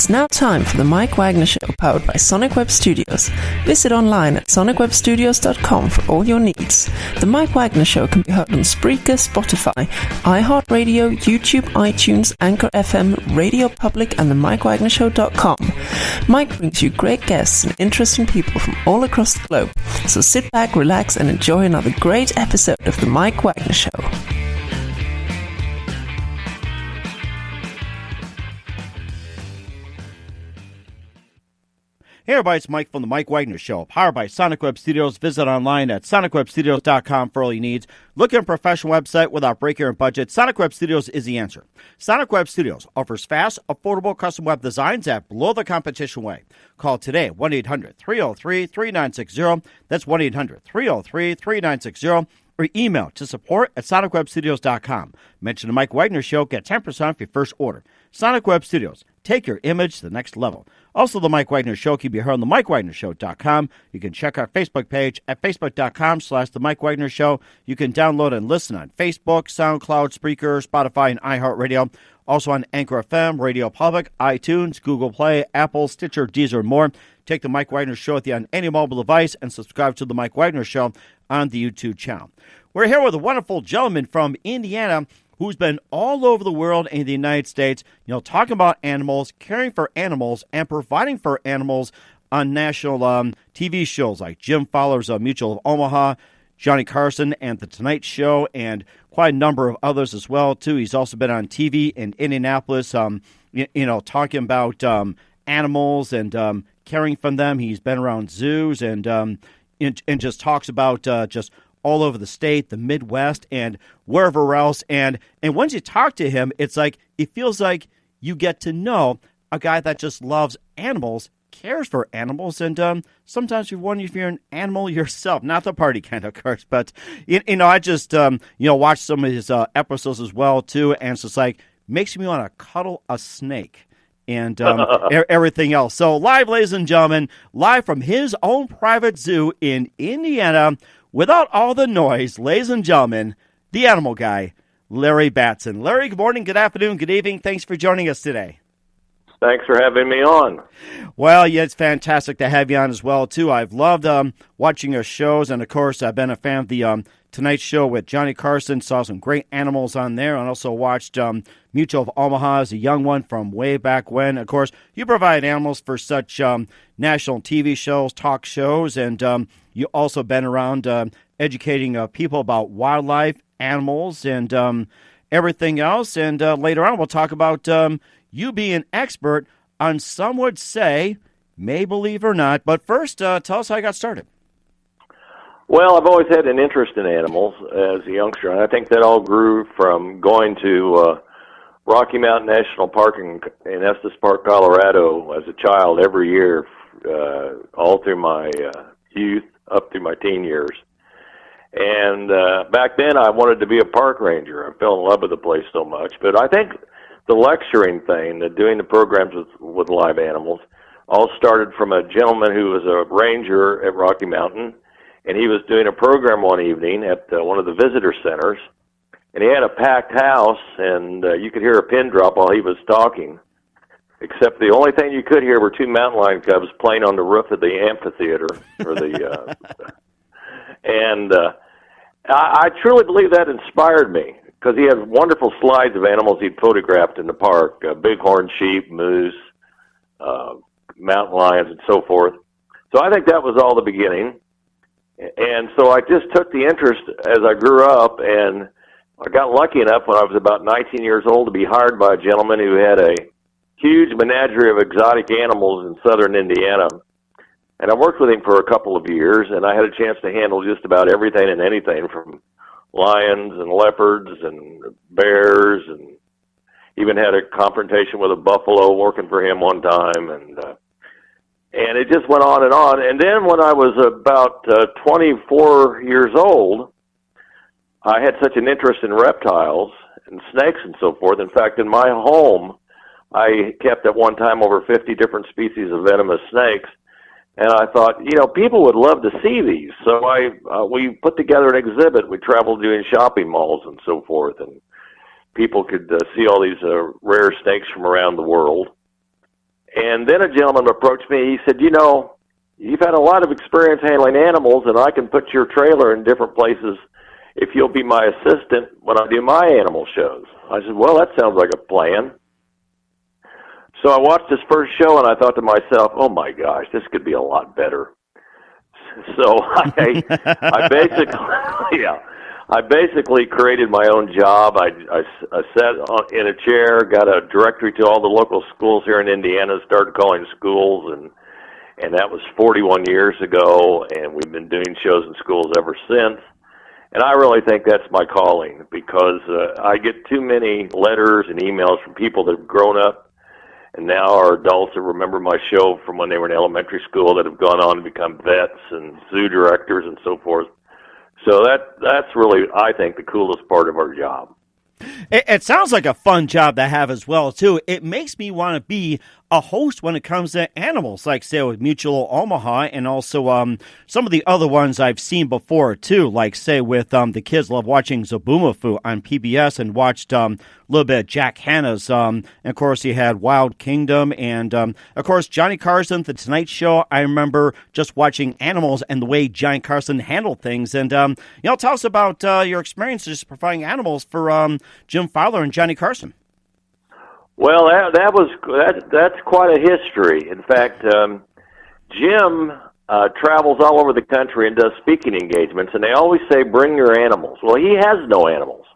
It's now time for the Mike Wagner Show, powered by Sonic Web Studios. Visit online at sonicwebstudios.com for all your needs. The Mike Wagner Show can be heard on Spreaker, Spotify, iHeartRadio, YouTube, iTunes, Anchor FM, Radio Public, and the MikeWagnerShow.com. Mike brings you great guests and interesting people from all across the globe. So sit back, relax, and enjoy another great episode of the Mike Wagner Show. Hey everybody, it's Mike from the Mike Wagner Show, powered by Sonic Web Studios. Visit online at sonicwebstudios.com for all your needs. Look at a professional website without breaking your budget. Sonic Web Studios is the answer. Sonic Web Studios offers fast, affordable custom web designs at below the competition way. Call today, 1-800-303-3960. That's 1-800-303-3960. Or email to support at sonicwebstudios.com. Mention the Mike Wagner Show, get 10% off your first order. Sonic Web Studios, take your image to the next level. Also, the Mike Wagner Show can be heard on the MikeWagnerShow.com. You can check our Facebook page at facebook.com/the Mike Wagner Show. You can download and listen on Facebook, SoundCloud, Spreaker, Spotify, and iHeartRadio. Also on Anchor FM, Radio Public, iTunes, Google Play, Apple, Stitcher, Deezer, and more. Take the Mike Wagner Show with you on any mobile device and subscribe to the Mike Wagner Show on the YouTube channel. We're here with a wonderful gentleman from Indiana who's been all over the world in the United States, talking about animals, caring for animals, and providing for animals on national TV shows like Jim Fowler's Mutual of Omaha, Johnny Carson, and The Tonight Show, and quite a number of others as well, too. He's also been on TV in Indianapolis, talking about animals and caring for them. He's been around zoos and just talks about just all over the state, the Midwest, and wherever else. And once you talk to him, it's like it feels like you get to know a guy that just loves animals, cares for animals, and sometimes you wonder if you're an animal yourself. Not the party kind, of course, but I just watched some of his episodes as well too, and it's just like makes me want to cuddle a snake and everything else. So live, ladies and gentlemen, live from his own private zoo in Indiana. Without all the noise, ladies and gentlemen, the animal guy, Larry Battson. Larry, good morning, good afternoon, good evening. Thanks for joining us today. Thanks for having me on. Well, yeah, it's fantastic to have you on as well, too. I've loved watching your shows, and, of course, I've been a fan of the Tonight Show with Johnny Carson. Saw some great animals on there, and also watched Mutual of Omaha as a young one from way back when. Of course, you provide animals for such national TV shows, talk shows, and you also been around educating people about wildlife, animals, and everything else. And later on, we'll talk about you being an expert on, some would say, may believe or not. But first, tell us how you got started. Well, I've always had an interest in animals as a youngster, and I think that all grew from going to Rocky Mountain National Park in Estes Park, Colorado as a child every year, all through my youth, up through my teen years. And back then I wanted to be a park ranger. I fell in love with the place so much. But I think the lecturing thing, doing the programs with live animals, all started from a gentleman who was a ranger at Rocky Mountain, and he was doing a program one evening at one of the visitor centers, and he had a packed house, and you could hear a pin drop while he was talking, except the only thing you could hear were two mountain lion cubs playing on the roof of the amphitheater, or the, and I truly believe that inspired me, because he had wonderful slides of animals he'd photographed in the park, bighorn sheep, moose, mountain lions, and so forth. So I think that was all the beginning. And so I just took the interest as I grew up, and I got lucky enough when I was about 19 years old to be hired by a gentleman who had a huge menagerie of exotic animals in southern Indiana. And I worked with him for a couple of years, and I had a chance to handle just about everything and anything from lions and leopards and bears, and even had a confrontation with a buffalo working for him one time, and it just went on. And then when I was about 24 years old, I had such an interest in reptiles and snakes and so forth. In fact, in my home, I kept at one time over 50 different species of venomous snakes. And I thought, people would love to see these. So we put together an exhibit. We traveled doing shopping malls and so forth, and people could see all these rare snakes from around the world. And then a gentleman approached me. He said, you've had a lot of experience handling animals, and I can put your trailer in different places if you'll be my assistant when I do my animal shows. I said, well, that sounds like a plan. So I watched this first show, and I thought to myself, oh, my gosh, this could be a lot better. So I basically created my own job. I sat in a chair, got a directory to all the local schools here in Indiana, started calling schools, and that was 41 years ago, and we've been doing shows in schools ever since. And I really think that's my calling, because I get too many letters and emails from people that have grown up and now are adults that remember my show from when they were in elementary school, that have gone on to become vets and zoo directors and so forth. So that's really, I think, the coolest part of our job. It sounds like a fun job to have as well, too. It makes me want to be a host when it comes to animals, like, say, with Mutual Omaha, and also some of the other ones I've seen before, too, like, say, with the kids love watching Zoboomafoo on PBS, and watched a little bit of Jack Hanna's. And, of course, he had Wild Kingdom, and, of course, Johnny Carson, The Tonight Show. I remember just watching animals and the way Johnny Carson handled things. And, tell us about your experiences providing animals for Jim Fowler and Johnny Carson. Well, that's quite a history. In fact, Jim travels all over the country and does speaking engagements, and they always say, "Bring your animals." Well, he has no animals,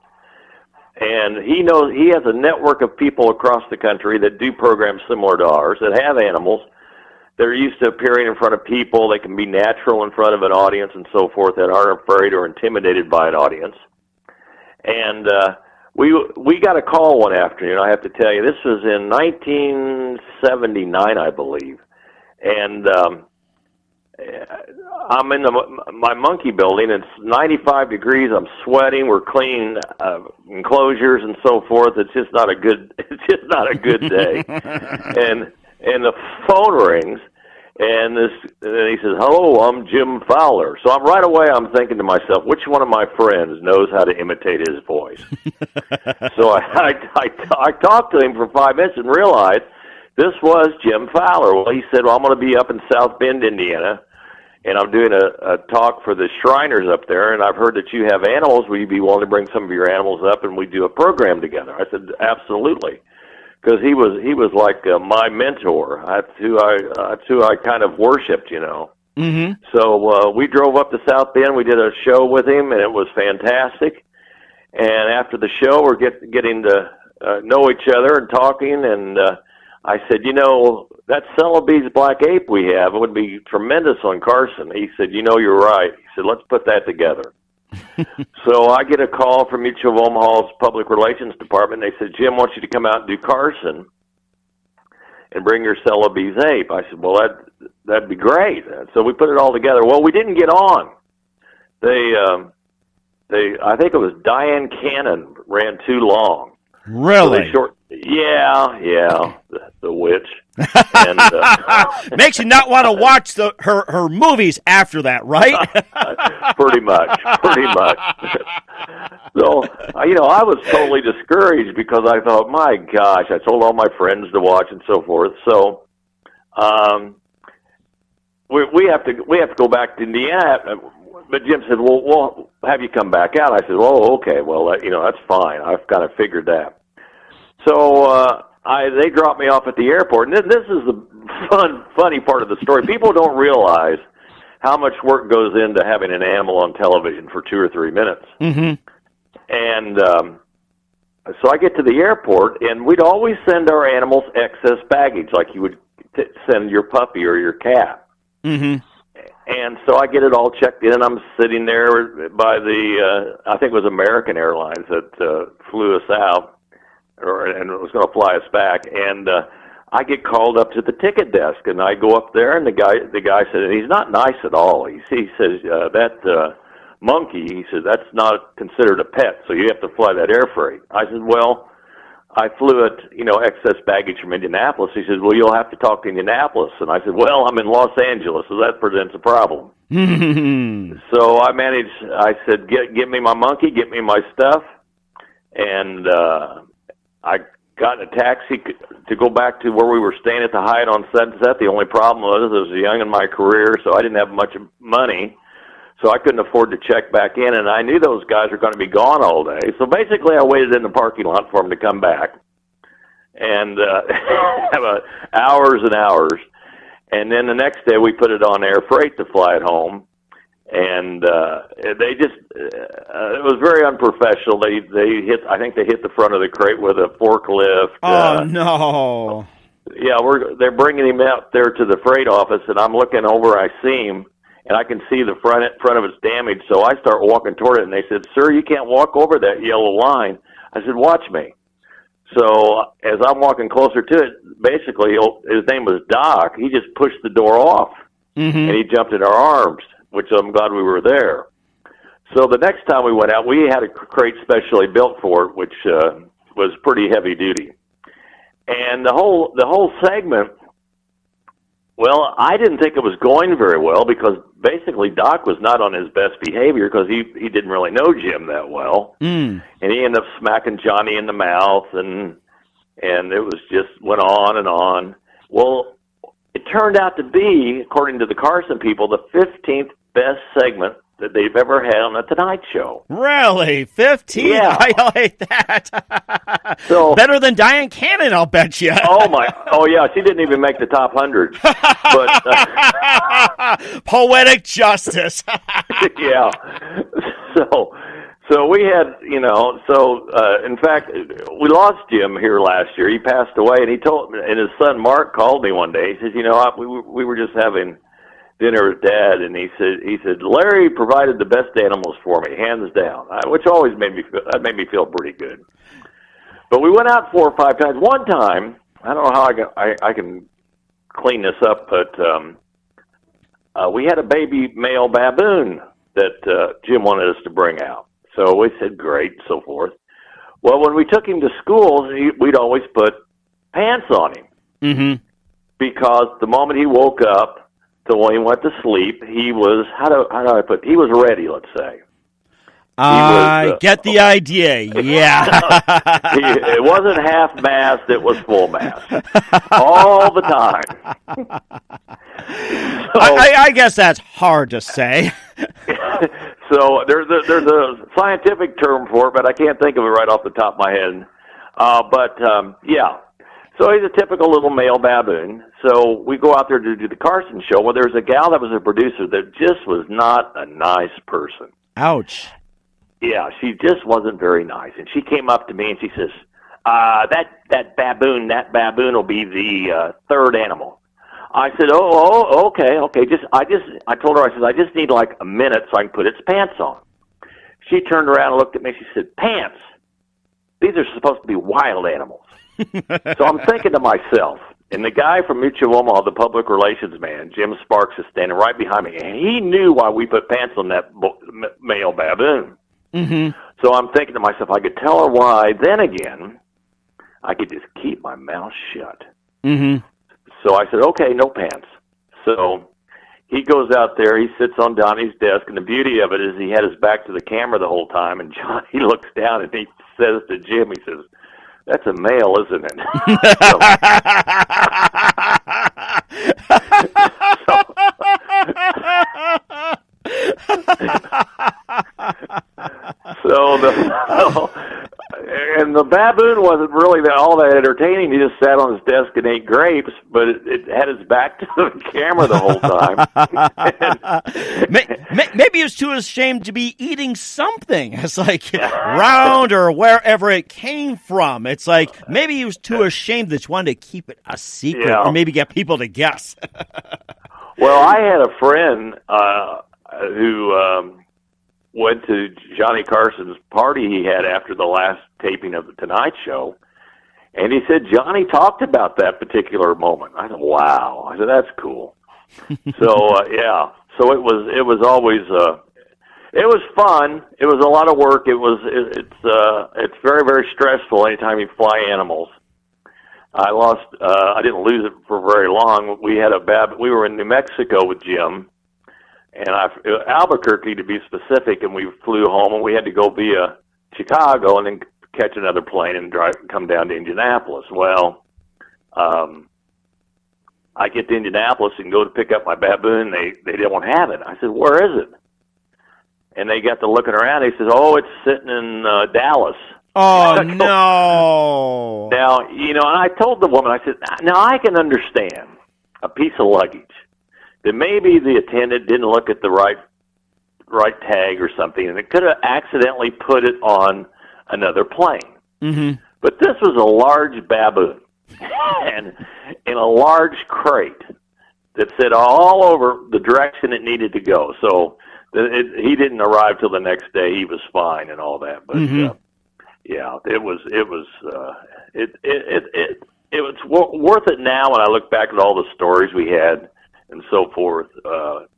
and he knows he has a network of people across the country that do programs similar to ours that have animals. They're used to appearing in front of people. They can be natural in front of an audience and so forth, that aren't afraid or intimidated by an audience. And we got a call one afternoon, I have to tell you. This was in 1979, I believe. And I'm in my monkey building. It's 95 degrees. I'm sweating. We're cleaning enclosures and so forth. It's just not a good day. and the phone rings, and he says, "Hello, I'm Jim Fowler." So right away I'm thinking to myself, which one of my friends knows how to imitate his voice? So I talked to him for 5 minutes and realized this was Jim Fowler. Well, he said, "Well, I'm going to be up in South Bend, Indiana, and I'm doing a talk for the Shriners up there, and I've heard that you have animals. Will you be willing to bring some of your animals up and we do a program together?" I said, "Absolutely." Because he was like my mentor. That's who I kind of worshipped, Mm-hmm. So we drove up to South Bend. We did a show with him, and it was fantastic. And after the show, we're getting to know each other and talking. And I said, that Celebes black ape we have, it would be tremendous on Carson. He said, you're right. He said, let's put that together. So I get a call from Mutual of Omaha's public relations department. They said, "Jim wants you to come out and do Carson and bring your Celebes ape." I said, "Well, that'd be great." So we put it all together. Well, we didn't get on. I think it was Diane Cannon ran too long. Really? So yeah, the witch. And, makes you not want to watch her movies after that, right? Pretty much. So, I was totally discouraged because I thought, my gosh, I told all my friends to watch and so forth. So, we have to go back to Indiana. But Jim said, "Well, we'll have you come back out." I said, "Oh, okay. Well, that's fine. I've kind of figured that." So they dropped me off at the airport, and this is the funny part of the story. People don't realize how much work goes into having an animal on television for 2 or 3 minutes. Mm-hmm. And so I get to the airport, and we'd always send our animals excess baggage, like you would send your puppy or your cat. Mm-hmm. And so I get it all checked in. I'm sitting there by I think it was American Airlines that flew us out, and was going to fly us back. And I get called up to the ticket desk, and I go up there, and the guy said, and he's not nice at all. He says, that monkey, he says, that's not considered a pet, so you have to fly that air freight. I said, well, I flew it, excess baggage from Indianapolis. He says, well, you'll have to talk to Indianapolis. And I said, well, I'm in Los Angeles, so that presents a problem. So I said, get me my monkey, get me my stuff. And I got in a taxi to go back to where we were staying at the Hyatt on Sunset. The only problem was I was young in my career, so I didn't have much money, so I couldn't afford to check back in, and I knew those guys were going to be gone all day. So basically I waited in the parking lot for them to come back, and hours and hours. And then the next day we put it on air freight to fly it home. And they just it was very unprofessional. I think they hit the front of the crate with a forklift. Oh no! Yeah, they're bringing him out there to the freight office, and I'm looking over. I see him, and I can see the front of it's damaged. So I start walking toward it, and they said, "Sir, you can't walk over that yellow line." I said, "Watch me." So as I'm walking closer to it, basically his name was Doc. He just pushed the door off, and he jumped in our arms, which I'm glad we were there. So the next time we went out, we had a crate specially built for it, which was pretty heavy duty. And the whole segment, well, I didn't think it was going very well because basically Doc was not on his best behavior because he didn't really know Jim that well. And he ended up smacking Johnny in the mouth, and it was just went on and on. Well, it turned out to be, according to the Carson people, the 15th best segment that they've ever had on The Tonight Show. Really? 15? Yeah. I like that. So, better than Diane Cannon, I'll bet you. Oh, yeah, she didn't even make the top 100. But poetic justice. Yeah. So we had, in fact, we lost Jim here last year. He passed away, and and his son Mark called me one day. He says, we were just having dinner with Dad, and he said, Larry provided the best animals for me, hands down, which always made me feel pretty good. But we went out 4 or 5 times. One time, I don't know how I can clean this up, but we had a baby male baboon that Jim wanted us to bring out. So we said, great, and so forth. Well, when we took him to school, we'd always put pants on him. Because the moment he woke up till when he went to sleep, he was, he was ready, let's say. I get the idea, yeah. It wasn't half-mast, it was full-mast. All the time. So, I guess that's hard to say. So there's a scientific term for it, but I can't think of it right off the top of my head. Yeah. So he's a typical little male baboon. So we go out there to do the Carson show. Well, there's a gal that was a producer that just was not a nice person. Ouch. Yeah, she just wasn't very nice. And she came up to me and she says, that baboon will be the third animal. I said, okay. I told her, I just need like a minute so I can put its pants on. She turned around and looked at me. She said, pants? These are supposed to be wild animals. So I'm thinking to myself, and the guy from Mutual Omaha, the public relations man, Jim Sparks, is standing right behind me, and he knew why we put pants on that male baboon. So I'm thinking to myself, I could tell her why. Then again, I could just keep my mouth shut. So I said, okay, no pants. So he goes out there, he sits on Donnie's desk, and the beauty of it is he had his back to the camera the whole time, and Johnny looks down and he says to Jim, he says, that's a male, isn't it? And the baboon wasn't really all that entertaining. He just sat on his desk and ate grapes, but it had his back to the camera the whole time. Maybe he was too ashamed to be eating something. It's like round or wherever it came from. It's like maybe he was too ashamed that he wanted to keep it a secret or maybe get people to guess. Well, I had a friend who went to Johnny Carson's party he had after the last taping of The Tonight Show, and he said Johnny talked about that particular moment. I said, wow. I said, that's cool. So, yeah. So it was always, it was fun. It was a lot of work. It's very, very stressful anytime you fly animals. I didn't lose it for very long. We were in New Mexico with Jim, and Albuquerque to be specific, and we flew home, and we had to go via Chicago and then catch another plane and come down to Indianapolis. Well, I get to Indianapolis and go to pick up my baboon. They don't have it. I said, where is it? And they got to looking around. They said, oh, it's sitting in Dallas. Oh, no. Now, and I told the woman, I said, now I can understand a piece of luggage that maybe the attendant didn't look at the right tag or something, and it could have accidentally put it on another plane. Mm-hmm. But this was a large baboon and in a large crate that said all over the direction it needed to go. So he didn't arrive till the next day. He was fine and all that. But yeah, it was worth it now when I look back at all the stories we had and so forth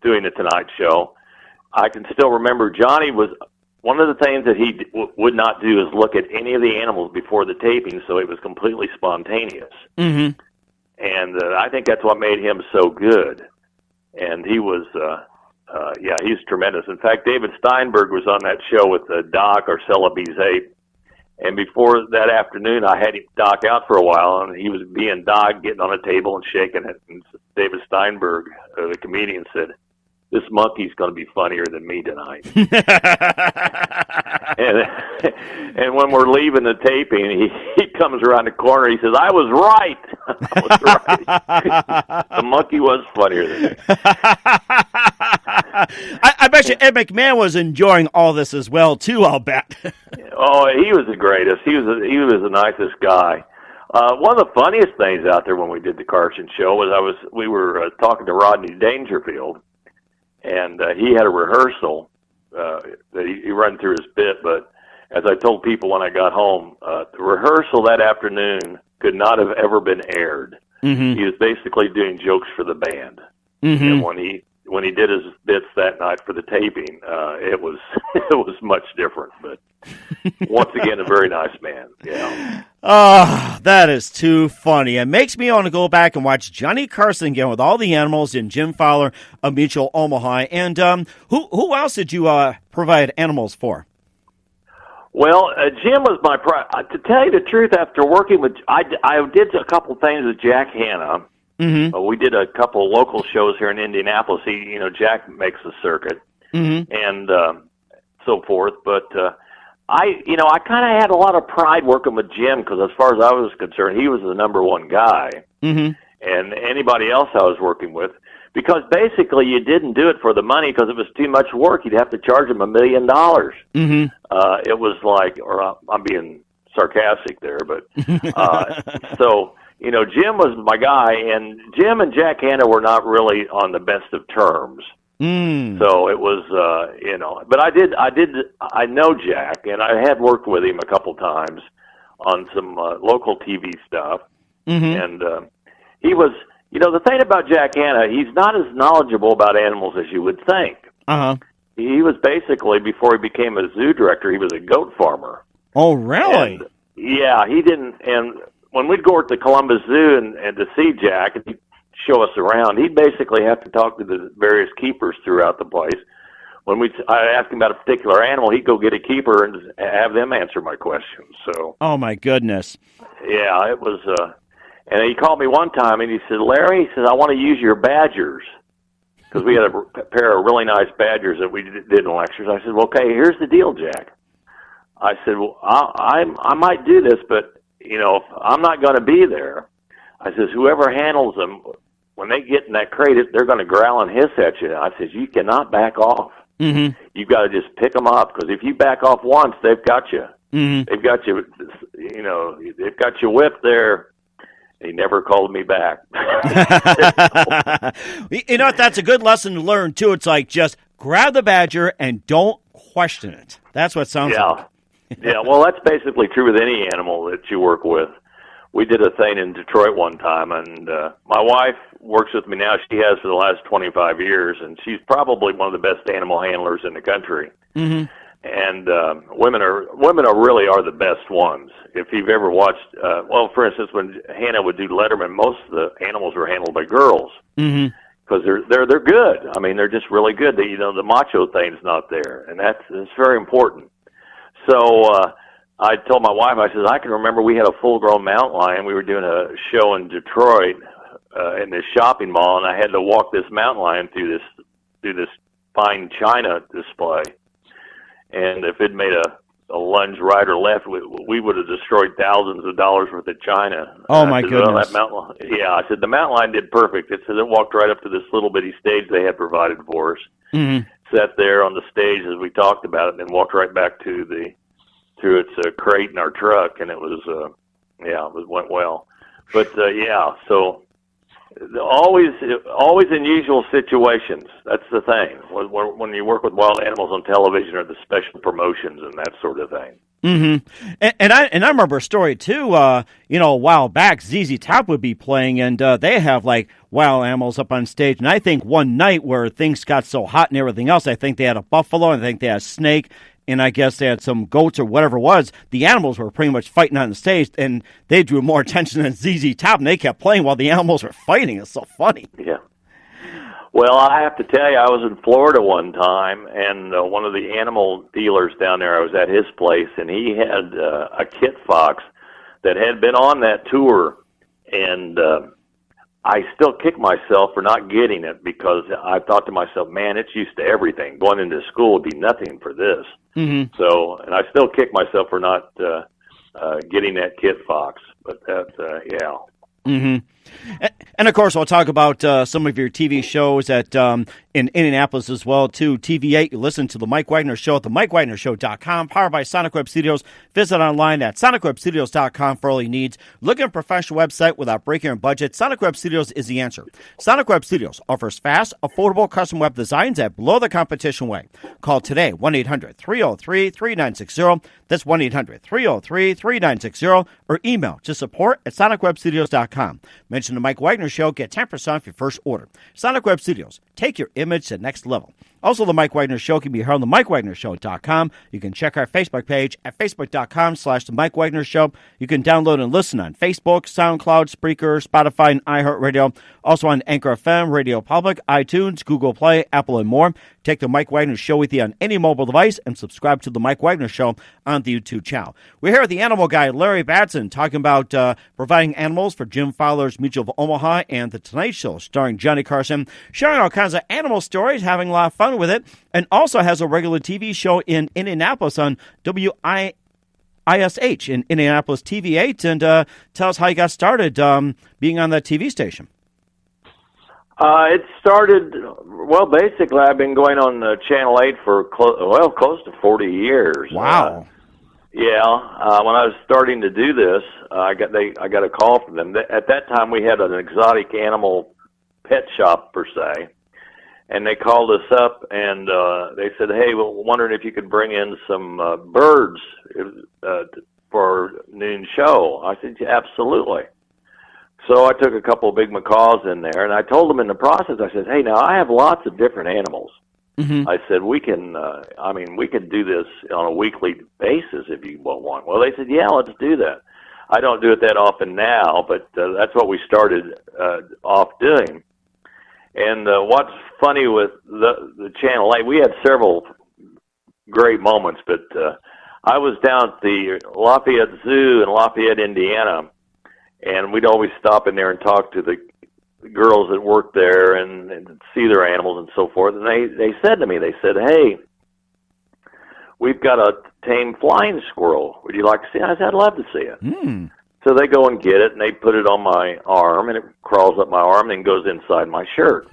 doing the Tonight Show. I can still remember Johnny was one of the things that he would not do is look at any of the animals before the taping, so it was completely spontaneous. Mm-hmm. And I think that's what made him so good. And he was, he's tremendous. In fact, David Steinberg was on that show with Doc, our Celebies ape. And before that afternoon, I had him Doc out for a while, and he was being Doc, getting on a table and shaking it. And David Steinberg, the comedian, said, this monkey's going to be funnier than me tonight. and when we're leaving the taping, he comes around the corner. He says, I was right. I was right. The monkey was funnier than me. I bet you Ed McMahon was enjoying all this as well, too, I'll bet. Oh, he was the greatest. He was the nicest guy. One of the funniest things out there when we did the Carson show was we were talking to Rodney Dangerfield, and he had a rehearsal that he ran through his bit. But as I told people when I got home, the rehearsal that afternoon could not have ever been aired. Mm-hmm. He was basically doing jokes for the band. Mm-hmm. And when he did his bits that night for the taping, it was much different. But once again, a very nice man. Yeah. Oh, that is too funny. It makes me want to go back and watch Johnny Carson again with all the animals and Jim Fowler of Mutual Omaha. And who else did you provide animals for? Well, Jim was my to tell you the truth, after working with, I did a couple things with Jack Hanna. Mm-hmm. We did a couple local shows here in Indianapolis. Jack makes the circuit, mm-hmm. and so forth. But I kind of had a lot of pride working with Jim because, as far as I was concerned, he was the number one guy, mm-hmm. and anybody else I was working with. Because basically, you didn't do it for the money because it was too much work. You'd have to charge him $1 million. Mm-hmm. It was like, or I'm being sarcastic there, but so. Jim was my guy, and Jim and Jack Hanna were not really on the best of terms. Mm. So it was, but I know Jack, and I had worked with him a couple times on some local TV stuff. Mm-hmm. And he was, the thing about Jack Hanna, he's not as knowledgeable about animals as you would think. Uh-huh. He was basically, before he became a zoo director, he was a goat farmer. Oh, really? And, yeah, he didn't, and when we'd go to the Columbus Zoo and to see Jack and he'd show us around, he'd basically have to talk to the various keepers throughout the place. When I asked him about a particular animal, he'd go get a keeper and have them answer my questions. So, oh my goodness, yeah, it was. And he called me one time and he said, "Larry," he says, "I want to use your badgers." Because we had a pair of really nice badgers that we did in lectures. I said, "Well, okay, here's the deal, Jack." I said, "Well, I might do this, but if I'm not going to be there," I says, "whoever handles them, when they get in that crate, they're going to growl and hiss at you." I says, "You cannot back off. Mm-hmm. You've got to just pick them up, because if you back off once, they've got you. Mm-hmm. They've got you. They've got you whipped there." He never called me back. That's a good lesson to learn too. It's like, just grab the badger and don't question it. That's what it sounds like. Yeah, well, that's basically true with any animal that you work with. We did a thing in Detroit one time, and my wife works with me now. She has for the last 25 years, and she's probably one of the best animal handlers in the country. Mm-hmm. And women really are the best ones. If you've ever watched, for instance, when Hannah would do Letterman, most of the animals were handled by girls because they're good. I mean, they're just really good. The macho thing's not there, and that's very important. So I told my wife, I said, I can remember we had a full-grown mountain lion. We were doing a show in Detroit in this shopping mall, and I had to walk this mountain lion through this fine china display. And if it made a lunge right or left, we would have destroyed thousands of dollars worth of china. Oh, my goodness. I said, the mountain lion did perfect. It said it walked right up to this little bitty stage they had provided for us, sat there on the stage as we talked about it, and then walked right back to its crate in our truck, and it was, went well. But, so always unusual situations. That's the thing. When you work with wild animals on television or the special promotions and that sort of thing. Mm-hmm. And I remember a story, too, a while back, ZZ Top would be playing, and they have, like, wild animals up on stage. And I think one night where things got so hot and everything else, I think they had a buffalo, and I think they had a snake, and I guess they had some goats or whatever it was. The animals were pretty much fighting on the stage, and they drew more attention than ZZ Top, and they kept playing while the animals were fighting. It's so funny. Yeah. Well, I have to tell you, I was in Florida one time, and one of the animal dealers down there, I was at his place, and he had a kit fox that had been on that tour, and I still kick myself for not getting it because I thought to myself, man, it's used to everything. Going into school would be nothing for this. Mm-hmm. So, and I still kick myself for not getting that kit fox. But that, Mm-hmm. And, of course, we'll talk about some of your TV shows in Indianapolis as well, too. TV8, you listen to The Mike Wagner Show at themikewagnershow.com, powered by Sonic Web Studios. Visit online at sonicwebstudios.com for all your needs. Look at a professional website without breaking your budget. Sonic Web Studios is the answer. Sonic Web Studios offers fast, affordable custom web designs at below the competition way. Call today, 1-800-303-3960. That's 1-800-303-3960. Or email to support at sonicwebstudios.com. Mention the Mike Wagner Show. Get 10% off your first order. Sonic Web Studios. Take your image to the next level. Also, the Mike Wagner Show can be heard on the MikeWagnerShow.com. You can check our Facebook page at Facebook.com/The Mike Wagner Show. You can download and listen on Facebook, SoundCloud, Spreaker, Spotify, and iHeartRadio. Also on Anchor FM, Radio Public, iTunes, Google Play, Apple, and more. Take the Mike Wagner Show with you on any mobile device and subscribe to the Mike Wagner Show on the YouTube channel. We're here with the animal guy, Larry Battson, talking about providing animals for Jim Fowler's Mutual of Omaha and The Tonight Show, starring Johnny Carson, sharing all kinds of animal stories, having a lot of fun with it, and also has a regular TV show in Indianapolis on WISH in Indianapolis TV8, and tell us how you got started being on that TV station. It started, basically I've been going on Channel 8 for close to 40 years. Wow. When I was starting to do this, I got a call from them. At that time we had an exotic animal pet shop, per se. And they called us up, and they said, hey, we're wondering if you could bring in some birds for our noon show. I said, yeah, absolutely. So I took a couple of big macaws in there, and I told them in the process, I said, hey, now I have lots of different animals. Mm-hmm. I said, we can do this on a weekly basis if you want. Well, they said, yeah, let's do that. I don't do it that often now, but that's what we started off doing. And what's funny with the Channel 8, we had several great moments, but I was down at the Lafayette Zoo in Lafayette, Indiana, and we'd always stop in there and talk to the girls that worked there and see their animals and so forth. And they said to me, hey, we've got a tame flying squirrel. Would you like to see it? I said, I'd love to see it. Mm. So they go and get it, and they put it on my arm, and it crawls up my arm and goes inside my shirt.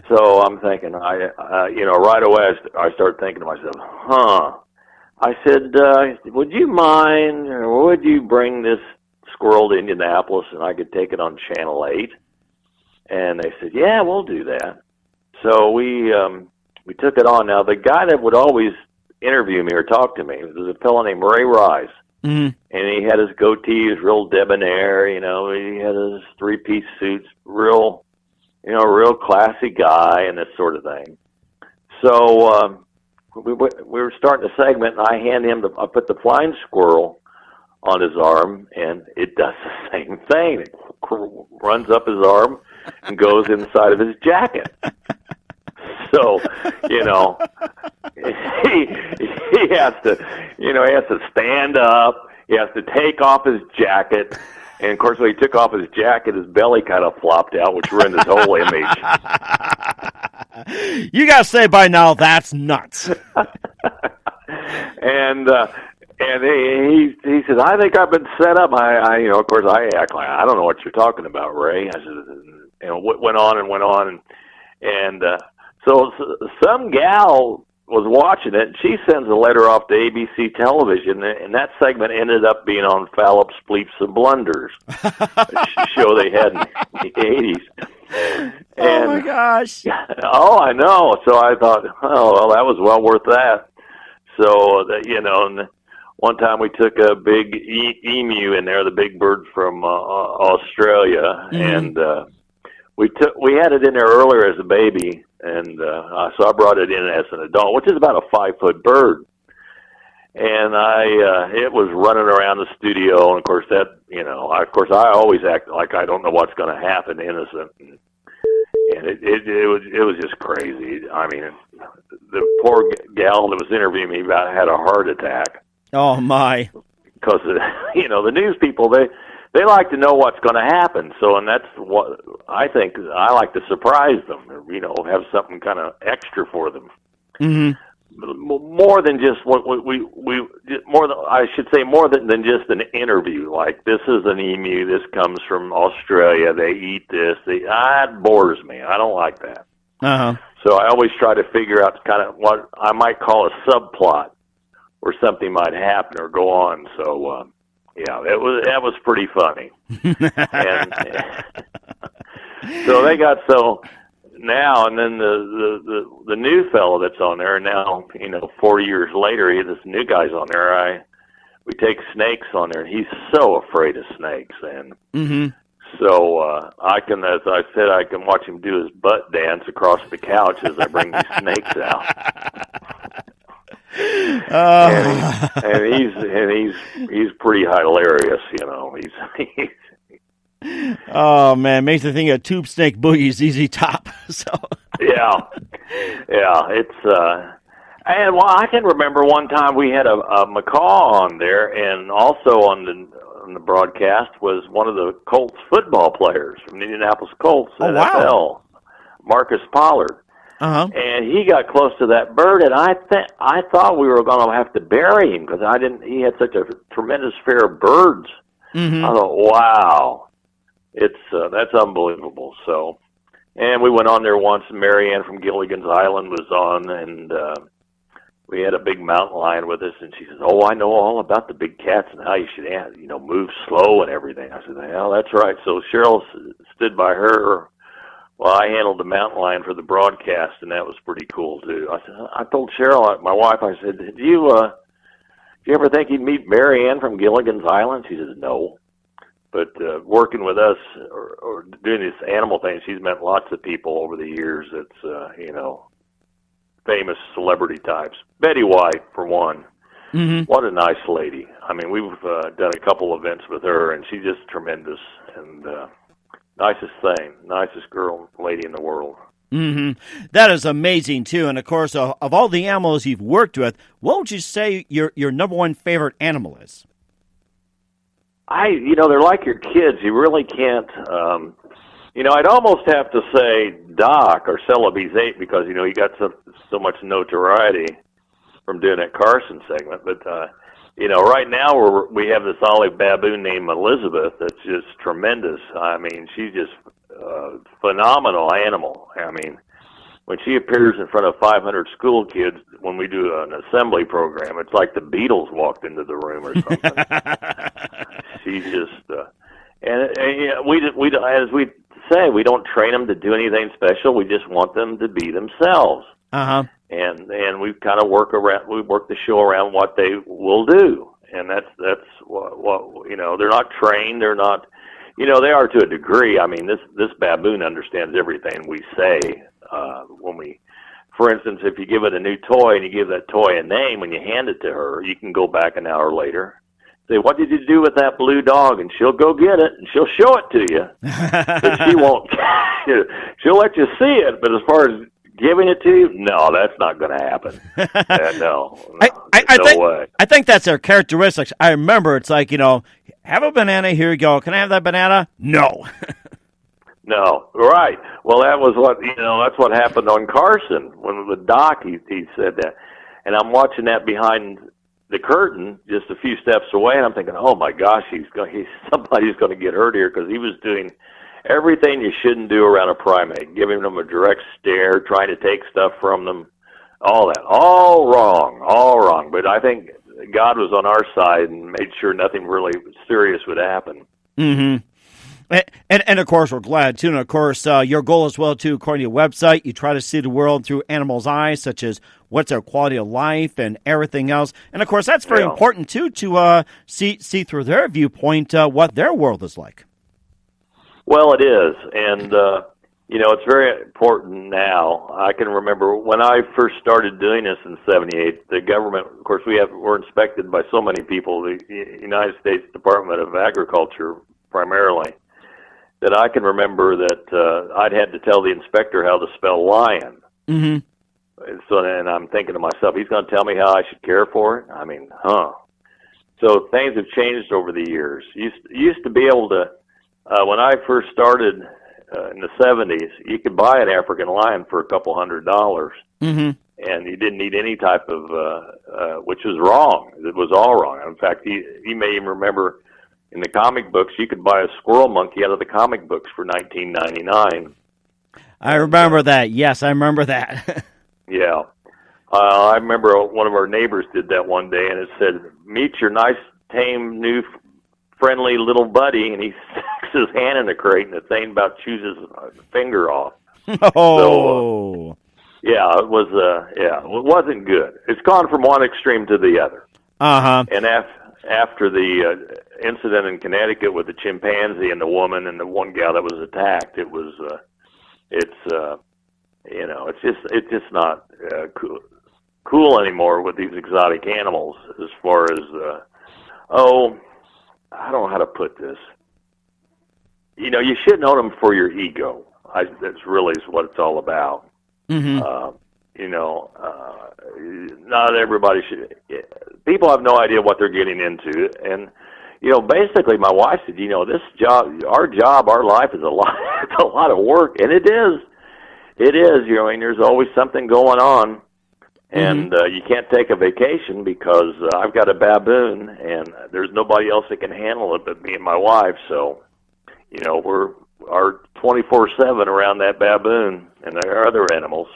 So I'm thinking, right away I start thinking to myself, I said, would you mind, or would you bring this squirrel to Indianapolis and I could take it on Channel 8? And they said, yeah, we'll do that. So we took it on. Now, the guy that would always interview me or talk to me was a fellow named Ray Rice. Mm-hmm. And he had his goatee, he was real debonair, he had his three-piece suits, real classy guy and this sort of thing. So we were starting a segment, and I put the flying squirrel on his arm, and it does the same thing. It runs up his arm and goes inside of his jacket. So, he has to, he has to stand up. He has to take off his jacket. And, of course, when he took off his jacket, his belly kind of flopped out, which ruined his whole image. You got to say by now, that's nuts. And he says, I think I've been set up. Of course, I act like, I don't know what you're talking about, Ray. I said, went on. And so some gal was watching it, and she sends a letter off to ABC Television, and that segment ended up being on Fallop's Bleeps and Blunders, a show they had in the 80s. Oh, my gosh. Oh, I know. So I thought, oh, well, that was well worth that. So, and one time we took a big emu in there, the big bird from Australia, and we had it in there earlier as a baby, and so I brought it in as an adult, which is about a 5-foot bird. And it was running around the studio, and of course I always act like I don't know what's going to happen, innocent. And it was just crazy. I mean, the poor gal that was interviewing me about had a heart attack. Oh my! Because the news people they like to know what's going to happen. So, and that's what I think. I like to surprise them. Or, have something kind of extra for them. Mm-hmm. More than just what I should say more than just an interview. Like, this is an emu. This comes from Australia. They eat this. It bores me. I don't like that. Uh-huh. So I always try to figure out kind of what I might call a subplot, where something might happen or go on. So that was pretty funny. And so they got now, and then the new fellow that's on there now, 4 years later, this new guy's on there. We take snakes on there, and he's so afraid of snakes, and so I can, as I said, I can watch him do his butt dance across the couch as I bring these snakes out. And he's pretty hilarious, He's oh man, makes me think of Tube Snake Boogie's ZZ Top. So yeah, it's and I can remember one time we had a macaw on there, and also on the broadcast was one of the Colts football players from the Indianapolis Colts, NFL, Marcus Pollard. Uh-huh. And he got close to that bird, and I thought we were going to have to bury him because he had such a tremendous fear of birds. I thought, wow. That's unbelievable. So, and we went on there once, and Mary Ann from Gilligan's Island was on, and we had a big mountain lion with us, and she says, "Oh, I know all about the big cats and how you should, move slow and everything." I said, "Well, that's right." So Cheryl stood by her. Well, I handled the mountain lion for the broadcast, and that was pretty cool too. I told Cheryl, my wife, I said, "Do you ever think you'd meet Mary Ann from Gilligan's Island?" She says, "No." But working with us or doing this animal thing, she's met lots of people over the years. It's famous celebrity types. Betty White, for one. What a nice lady. I mean, we've done a couple events with her, and she's just tremendous and nicest lady in the world. That is amazing too. And of course, of all the animals you've worked with, what would you say your number one favorite animal is? They're like your kids. You really can't, I'd almost have to say Doc or Celebi's 8 because, he got so much notoriety from doing that Carson segment. But, right now we have this olive baboon named Elizabeth that's just tremendous. I mean, she's just a phenomenal animal. I mean, when she appears in front of 500 school kids when we do an assembly program, it's like the Beatles walked into the room or something. She's just, we as we say, we don't train them to do anything special. We just want them to be themselves. And we kind of work the show around what they will do, and that's what they're not trained. They're not, they are to a degree. I mean, this baboon understands everything we say. When we, for instance, if you give it a new toy and you give that toy a name, when you hand it to her, you can go back an hour later, say, "What did you do with that blue dog?" And she'll go get it and she'll show it to you. But she won't. She'll let you see it. But as far as giving it to you? No, that's not going to happen. No, no way. I think that's their characteristics. I remember it's like, have a banana, here you go. Can I have that banana? No. No, right. Well, that was that's what happened on Carson when with Doc, he said that. And I'm watching that behind the curtain just a few steps away, and I'm thinking, oh my gosh, somebody's going to get hurt here, because he was doing everything you shouldn't do around a primate, giving them a direct stare, trying to take stuff from them, all that. All wrong. But I think God was on our side and made sure nothing really serious would happen. Mm-hmm. And of course, we're glad, too. And, of course, your goal as well, too, according to your website, you try to see the world through animals' eyes, such as what's their quality of life and everything else. And, of course, that's very important, too, to see through their viewpoint what their world is like. Well, it is. And, it's very important now. I can remember when I first started doing this in 78, the government, of course, we're inspected by so many people, the United States Department of Agriculture primarily, that I can remember that I'd had to tell the inspector how to spell lion. Mm-hmm. So then I'm thinking to myself, he's going to tell me how I should care for it? I mean, So things have changed over the years. You used to be able to, when I first started in the 70s, you could buy an African lion for a couple $100. Mm-hmm. And you didn't need any type of, which was wrong. It was all wrong. In fact, you may even remember, in the comic books, you could buy a squirrel monkey out of the comic books for $19.99. I remember that. Yes, I remember that. Yeah. I remember one of our neighbors did that one day, and it said, meet your nice, tame, new, friendly little buddy, and he sticks his hand in the crate, and the thing about chews his finger off. Oh. So, it was, it wasn't good. It's gone from one extreme to the other. Uh-huh. And after the incident in Connecticut with the chimpanzee and the woman and the one gal that was attacked, it was, it's just not cool anymore with these exotic animals. As far as, I don't know how to put this. You shouldn't own them for your ego. That's really what it's all about. Mm-hmm. Not everybody should. People have no idea what they're getting into, and basically, my wife said, this job, our life is a lot. It's a lot of work, and it is. It is. There's always something going on, and you can't take a vacation because I've got a baboon, and there's nobody else that can handle it but me and my wife. So, we're 24/7 around that baboon and our other animals.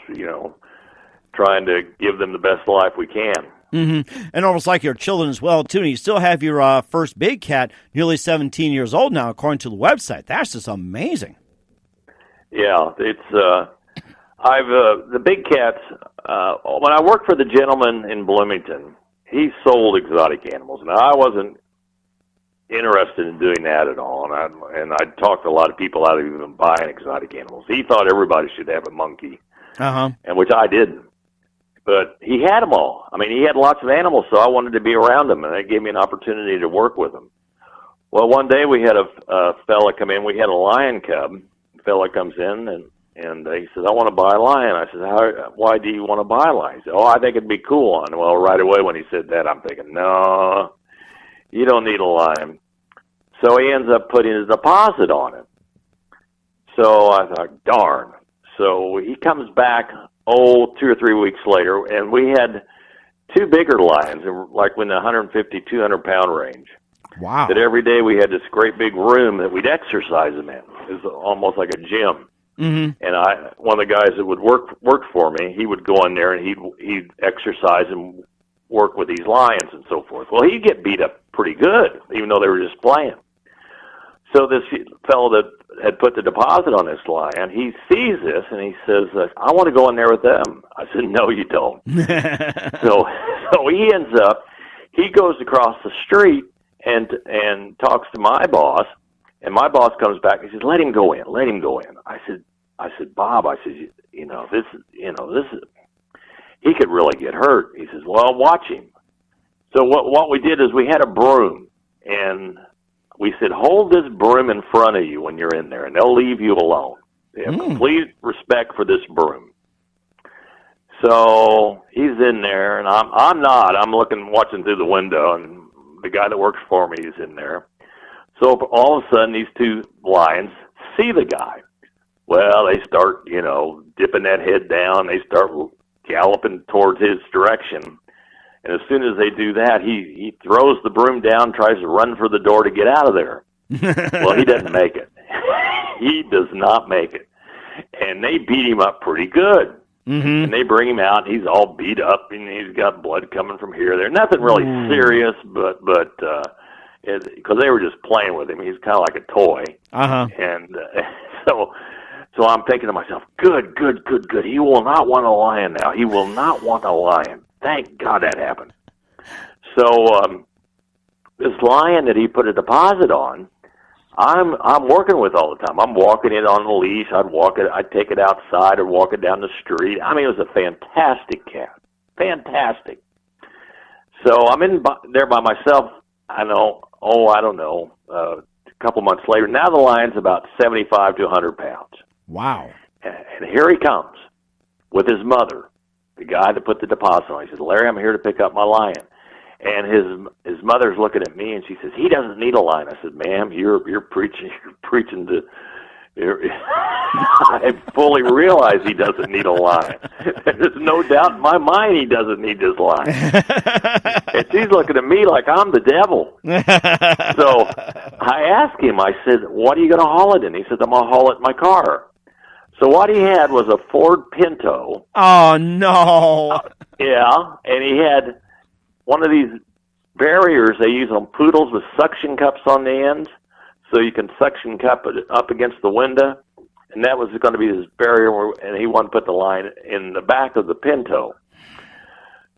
Trying to give them the best life we can. Mm-hmm. And almost like your children as well, too. And you still have your first big cat, nearly 17 years old now, according to the website. That's just amazing. Yeah, it's the big cats. When I worked for the gentleman in Bloomington, he sold exotic animals. Now, I wasn't interested in doing that at all, and I talked to a lot of people out of even buying exotic animals. He thought everybody should have a monkey, and which I didn't. But he had them all. I mean, he had lots of animals, so I wanted to be around them, and that gave me an opportunity to work with them. Well, one day we had a fella come in. We had a lion cub. The fella comes in, and he says, I want to buy a lion. I said, why do you want to buy a lion? He said, I think it'd be cool. And well, right away when he said that, I'm thinking, no, you don't need a lion. So he ends up putting his deposit on it. So I thought, darn. So he comes back, 2 or 3 weeks later, and we had two bigger lions, like in the 150, 200-pound range. Wow. That every day we had this great big room that we'd exercise them in. It was almost like a gym. Mm-hmm. And one of the guys that would work for me, he would go in there and he'd exercise and work with these lions and so forth. Well, he'd get beat up pretty good, even though they were just playing. So this fellow that had put the deposit on this lion, he sees this and he says, I want to go in there with them. I said, no, you don't. So he ends up, he goes across the street and talks to my boss, and my boss comes back and says, let him go in. I said, Bob, this is, he could really get hurt. He says, well, watch him. So what we did is we had a broom, and we said, hold this broom in front of you when you're in there, and they'll leave you alone. They have complete respect for this broom. So he's in there, and I'm not. I'm watching through the window, and the guy that works for me is in there. So all of a sudden, these two lions see the guy. Well, they start, dipping that head down. They start galloping towards his direction. And as soon as they do that, he throws the broom down, tries to run for the door to get out of there. Well, he doesn't make it. He does not make it. And they beat him up pretty good. Mm-hmm. And they bring him out, and he's all beat up, and he's got blood coming from here or there. Nothing really serious, but because they were just playing with him. He's kind of like a toy. Uh-huh. And so I'm thinking to myself, good. He will not want a lion now. He will not want a lion. Thank God that happened. So this lion that he put a deposit on, I'm working with all the time. I'm walking it on the leash. I'd take it outside or walk it down the street. I mean, it was a fantastic cat. Fantastic. So I'm in there by myself. I don't know, a couple months later. Now the lion's about 75 to 100 pounds. Wow. And here he comes with his mother, the guy that put the deposit on. He says, Larry, I'm here to pick up my lion. And his mother's looking at me, and she says, he doesn't need a lion. I said, ma'am, you're preaching to... I fully realize he doesn't need a lion. There's no doubt in my mind he doesn't need this lion. And she's looking at me like I'm the devil. So I asked him, I said, what are you going to haul it in? He said, I'm going to haul it in my car. So what he had was a Ford Pinto. Oh, no. Yeah, and he had one of these barriers they use on poodles with suction cups on the ends, so you can suction cup it up against the window, and that was going to be his barrier, and he wanted to put the line in the back of the Pinto.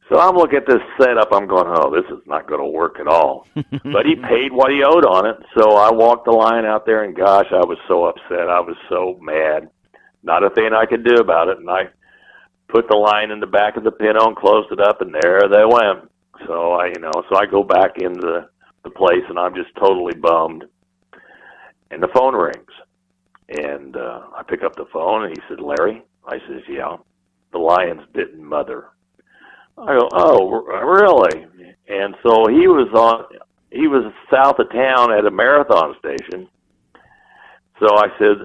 So I'm looking at this setup, I'm going, oh, this is not going to work at all. But he paid what he owed on it, so I walked the line out there, and gosh, I was so upset. I was so mad. Not a thing I could do about it, and I put the line in the back of the Pinto and closed it up, and there they went. So I go back into the place, and I'm just totally bummed. And the phone rings, and I pick up the phone, and he said, Larry? I says, yeah, the lion's bitten mother. I go, oh, really? And so he was south of town at a marathon station. So I said,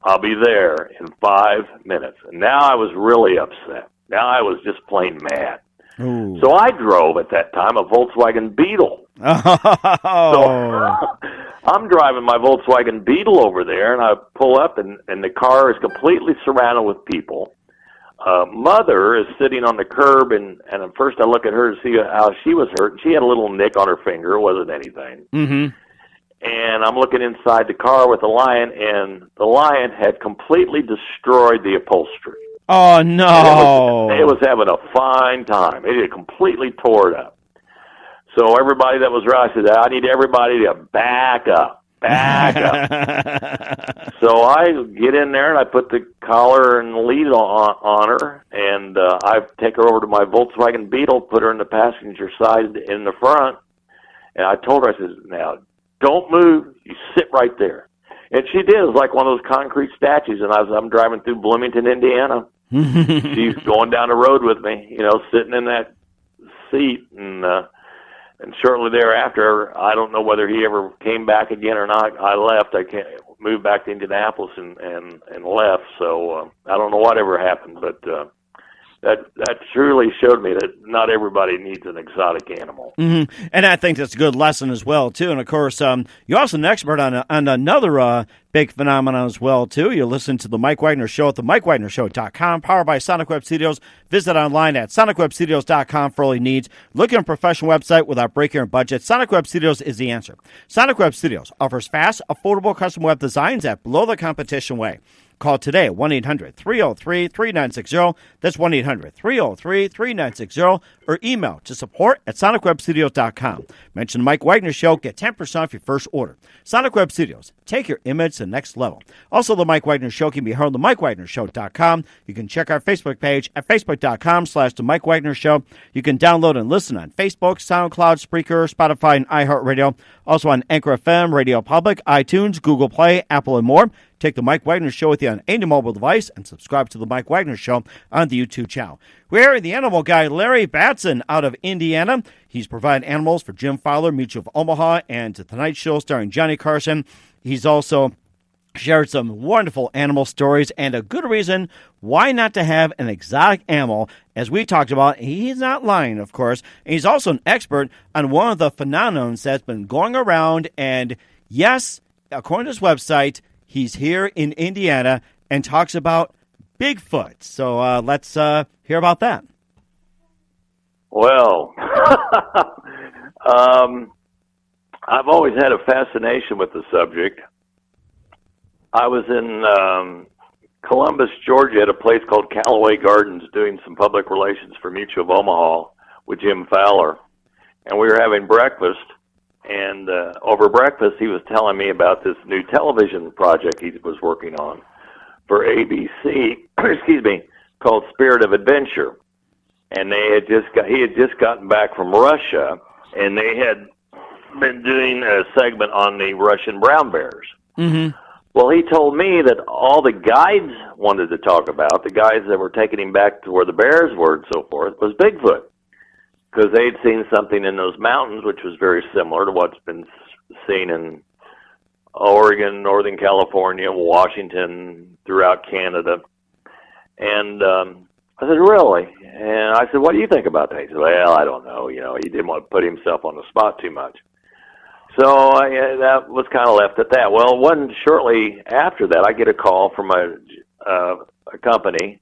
I'll be there in 5 minutes. And now I was really upset. Now I was just plain mad. Ooh. So I drove at that time a Volkswagen Beetle. Oh. So I'm driving my Volkswagen Beetle over there, and I pull up, and the car is completely surrounded with people. Mother is sitting on the curb, and at first I look at her to see how she was hurt. She had a little nick on her finger. It wasn't anything. Mm-hmm. And I'm looking inside the car with the lion, and the lion had completely destroyed the upholstery. Oh, no. It was having a fine time. It had completely tore it up. So everybody that was around, I said, I need everybody to back up. So I get in there, and I put the collar and the lead on her, and I take her over to my Volkswagen Beetle, put her in the passenger side in the front, and I told her, I said, now, don't move. You sit right there. And she did. It was like one of those concrete statues, and I'm driving through Bloomington, Indiana. She's going down the road with me, sitting in that seat, and shortly thereafter, I don't know whether he ever came back again or not. I left. I moved back to Indianapolis and left. So I don't know whatever happened, but that truly showed me that not everybody needs an exotic animal. Mm-hmm. And I think that's a good lesson as well, too. And, of course, you're also an expert on another big phenomenon as well, too. You listen to The Mike Wagner Show at themikewagnershow.com, powered by Sonic Web Studios. Visit online at sonicwebstudios.com for all your needs. Look at a professional website without breaking your budget. Sonic Web Studios is the answer. Sonic Web Studios offers fast, affordable custom web designs at below the competition way. Call today, 1-800-303-3960. That's 1-800-303-3960. Or email to support@sonicwebstudios.com. Mention the Mike Wagner Show. Get 10% off your first order. Sonic Web Studios. take your image to the next level. Also, The Mike Wagner Show can be heard on themikewagnershow.com. You can check our Facebook page at facebook.com/The Mike Wagner Show. You can download and listen on Facebook, SoundCloud, Spreaker, Spotify, and iHeartRadio. Also on Anchor FM, Radio Public, iTunes, Google Play, Apple, and more. Take The Mike Wagner Show with you on any mobile device and subscribe to The Mike Wagner Show on the YouTube channel. We're the animal guy, Larry Battson, out of Indiana. He's provided animals for Jim Fowler, Mutual of Omaha, and The Tonight Show starring Johnny Carson. He's also shared some wonderful animal stories and a good reason why not to have an exotic animal. As we talked about, he's not lying, of course. And he's also an expert on one of the phenomena that's been going around. And yes, according to his website, he's here in Indiana and talks about Bigfoot. So let's hear about that. Well, I've always had a fascination with the subject. I was in Columbus, Georgia, at a place called Callaway Gardens doing some public relations for Mutual of Omaha with Jim Fowler. And we were having breakfast, and over breakfast he was telling me about this new television project he was working on for ABC, excuse me, called Spirit of Adventure. And he had just gotten back from Russia, and they had been doing a segment on the Russian brown bears. Mm-hmm. Well, he told me that all the guides wanted to talk about, the guys that were taking him back to where the bears were and so forth, was Bigfoot. Because they'd seen something in those mountains which was very similar to what's been seen in Oregon, Northern California, Washington, throughout Canada. And I said, really? And I said, what do you think about that? He said, well, I don't know. You know, he didn't want to put himself on the spot too much. So that was kind of left at that. Well, shortly after that, I get a call from a company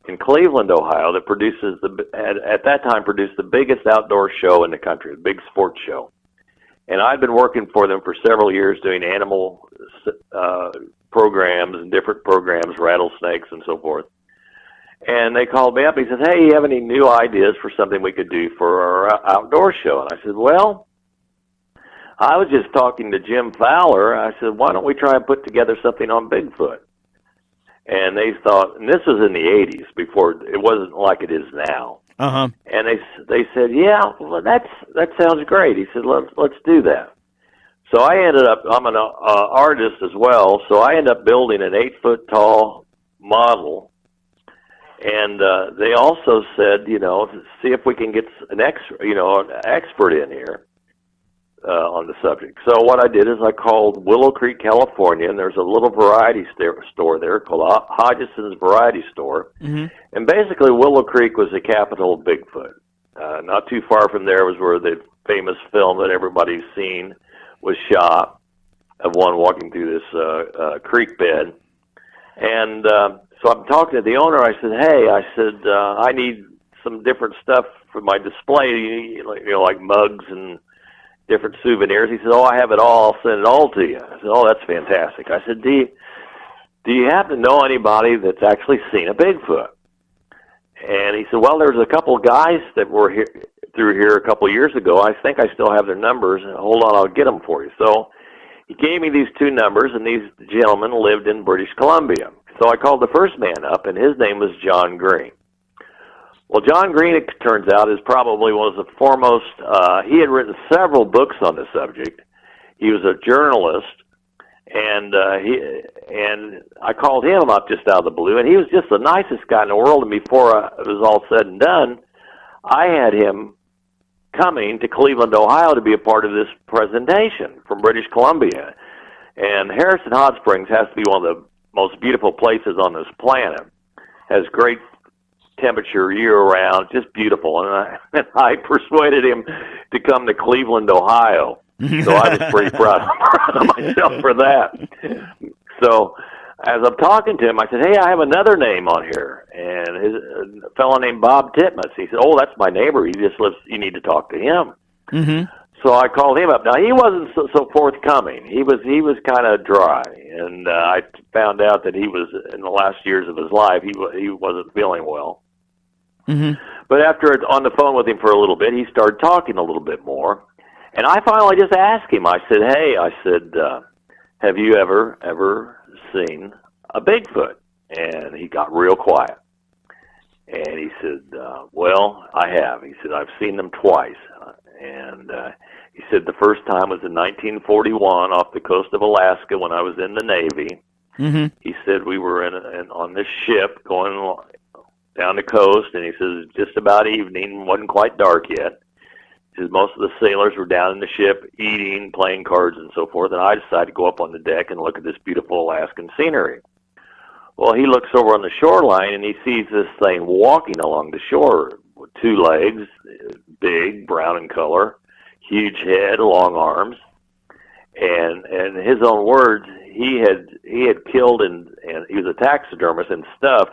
in Cleveland, Ohio, that produces at that time produced the biggest outdoor show in the country, the big sports show. And I'd been working for them for several years doing animal programs and different programs, rattlesnakes and so forth. And they called me up. He says, hey, you have any new ideas for something we could do for our outdoor show? And I said, well, I was just talking to Jim Fowler. I said, why don't we try and put together something on Bigfoot? And they thought, and this was in the 80s, before it wasn't like it is now. Uh-huh. And they said, yeah, well, that sounds great. He said, let's do that. So I ended up, I'm an artist as well, so I ended up building an 8-foot-tall model. And they also said, see if we can get an expert in here on the subject. So what I did is I called Willow Creek, California, and there's a little variety store there called Hodgson's Variety Store. Mm-hmm. And basically Willow Creek was the capital of Bigfoot. Not too far from there was where the famous film that everybody's seen was shot, of one walking through this creek bed. And so I'm talking to the owner. I said, I need some different stuff for my display, like mugs and different souvenirs. He said, oh, I have it all. I'll send it all to you. I said, oh, that's fantastic. I said, do you happen to know anybody that's actually seen a Bigfoot? And he said, well, there's a couple of guys that were through here a couple of years ago. I think I still have their numbers. Hold on, I'll get them for you. So he gave me these two numbers, and these gentlemen lived in British Columbia. So I called the first man up, and his name was John Green. Well, John Green, it turns out, is probably one of the foremost. He had written several books on the subject. He was a journalist, and I called him up just out of the blue, and he was just the nicest guy in the world. And before it was all said and done, I had him coming to Cleveland, Ohio, to be a part of this presentation from British Columbia. And Harrison Hot Springs has to be one of the most beautiful places on this planet. Has great temperature year-round, just beautiful. And I persuaded him to come to Cleveland, Ohio. So I was pretty proud of myself for that. So as I'm talking to him, I said, hey, I have another name on here. And a fellow named Bob Titmus. He said, oh, that's my neighbor. He just lives, you need to talk to him. Mm-hmm. So I called him up. Now, he wasn't so forthcoming. He was kind of dry. And I found out that he was, in the last years of his life, he wasn't feeling well. Mm-hmm. But after on the phone with him for a little bit, he started talking a little bit more. And I finally just asked him, I said, have you ever seen a Bigfoot? And he got real quiet. And he said, well, I have. He said, I've seen them twice. And he said the first time was in 1941 off the coast of Alaska when I was in the Navy. Mm-hmm. He said we were on this ship going down the coast, and he says just about evening, wasn't quite dark yet. He says most of the sailors were down in the ship eating, playing cards, and so forth, and I decided to go up on the deck and look at this beautiful Alaskan scenery. Well, he looks over on the shoreline, and he sees this thing walking along the shore with two legs, big, brown in color, huge head, long arms, and in his own words, he had killed and he was a taxidermist and stuffed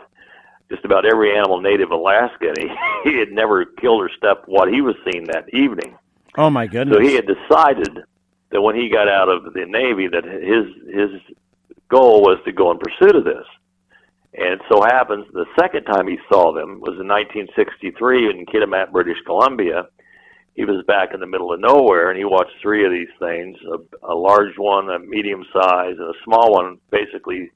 just about every animal native Alaska, and he had never killed or stuffed what he was seeing that evening. Oh my goodness! So he had decided that when he got out of the Navy, that his goal was to go in pursuit of this. And it so happens the second time he saw them was in 1963 in Kitimat, British Columbia. He was back in the middle of nowhere, and he watched three of these things, a large one, a medium size, and a small one, basically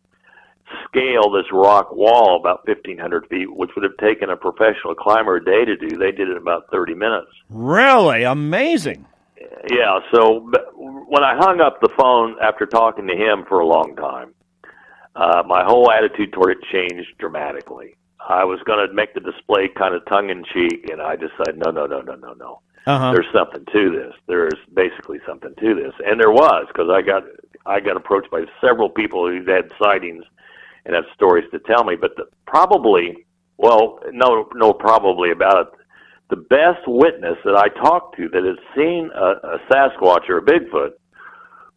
scale this rock wall about 1,500 feet, which would have taken a professional climber a day to do. They did it in about 30 minutes. Really? Amazing. Yeah, so when I hung up the phone after talking to him for a long time, my whole attitude toward it changed dramatically. I was going to make the display kind of tongue-in-cheek, and I decided, no. Uh-huh. There's something to this. There's basically something to this. And there was, because I got approached by several people who had sightings and have stories to tell me. But probably about it, the best witness that I talked to that had seen a Sasquatch or a Bigfoot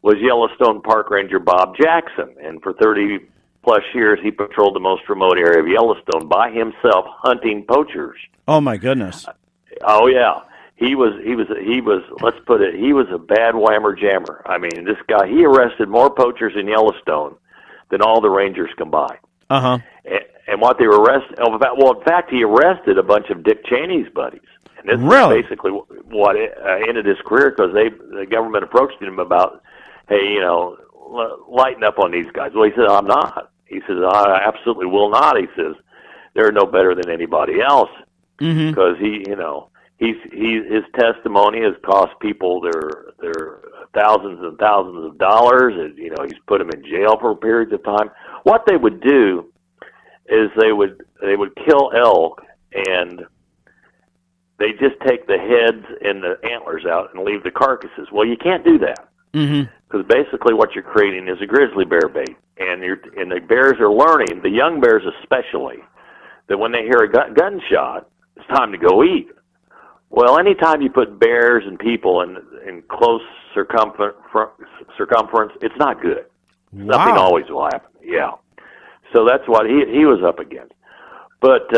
was Yellowstone Park Ranger Bob Jackson. And for 30-plus years, he patrolled the most remote area of Yellowstone by himself, hunting poachers. Oh, my goodness. Oh, yeah. He was, let's put it, he was a bad whammer jammer. I mean, this guy, he arrested more poachers in Yellowstone than all the rangers combined. Uh-huh. And what they were in fact, he arrested a bunch of Dick Cheney's buddies. And this really? is basically what ended his career, because the government approached him about, hey, lighten up on these guys. Well, he said, I'm not. He says, I absolutely will not. He says, they're no better than anybody else, because his testimony has cost people their thousands and thousands of dollars. And, he's put them in jail for periods of time. What they would do is they would kill elk, and they just take the heads and the antlers out and leave the carcasses. Well, you can't do that, because basically what you're creating is a grizzly bear bait, and the bears are learning, the young bears especially, that when they hear a gunshot, it's time to go eat. Well, anytime you put bears and people in close circumference, it's not good. Wow. Nothing always will happen. Yeah. So that's what he was up against. But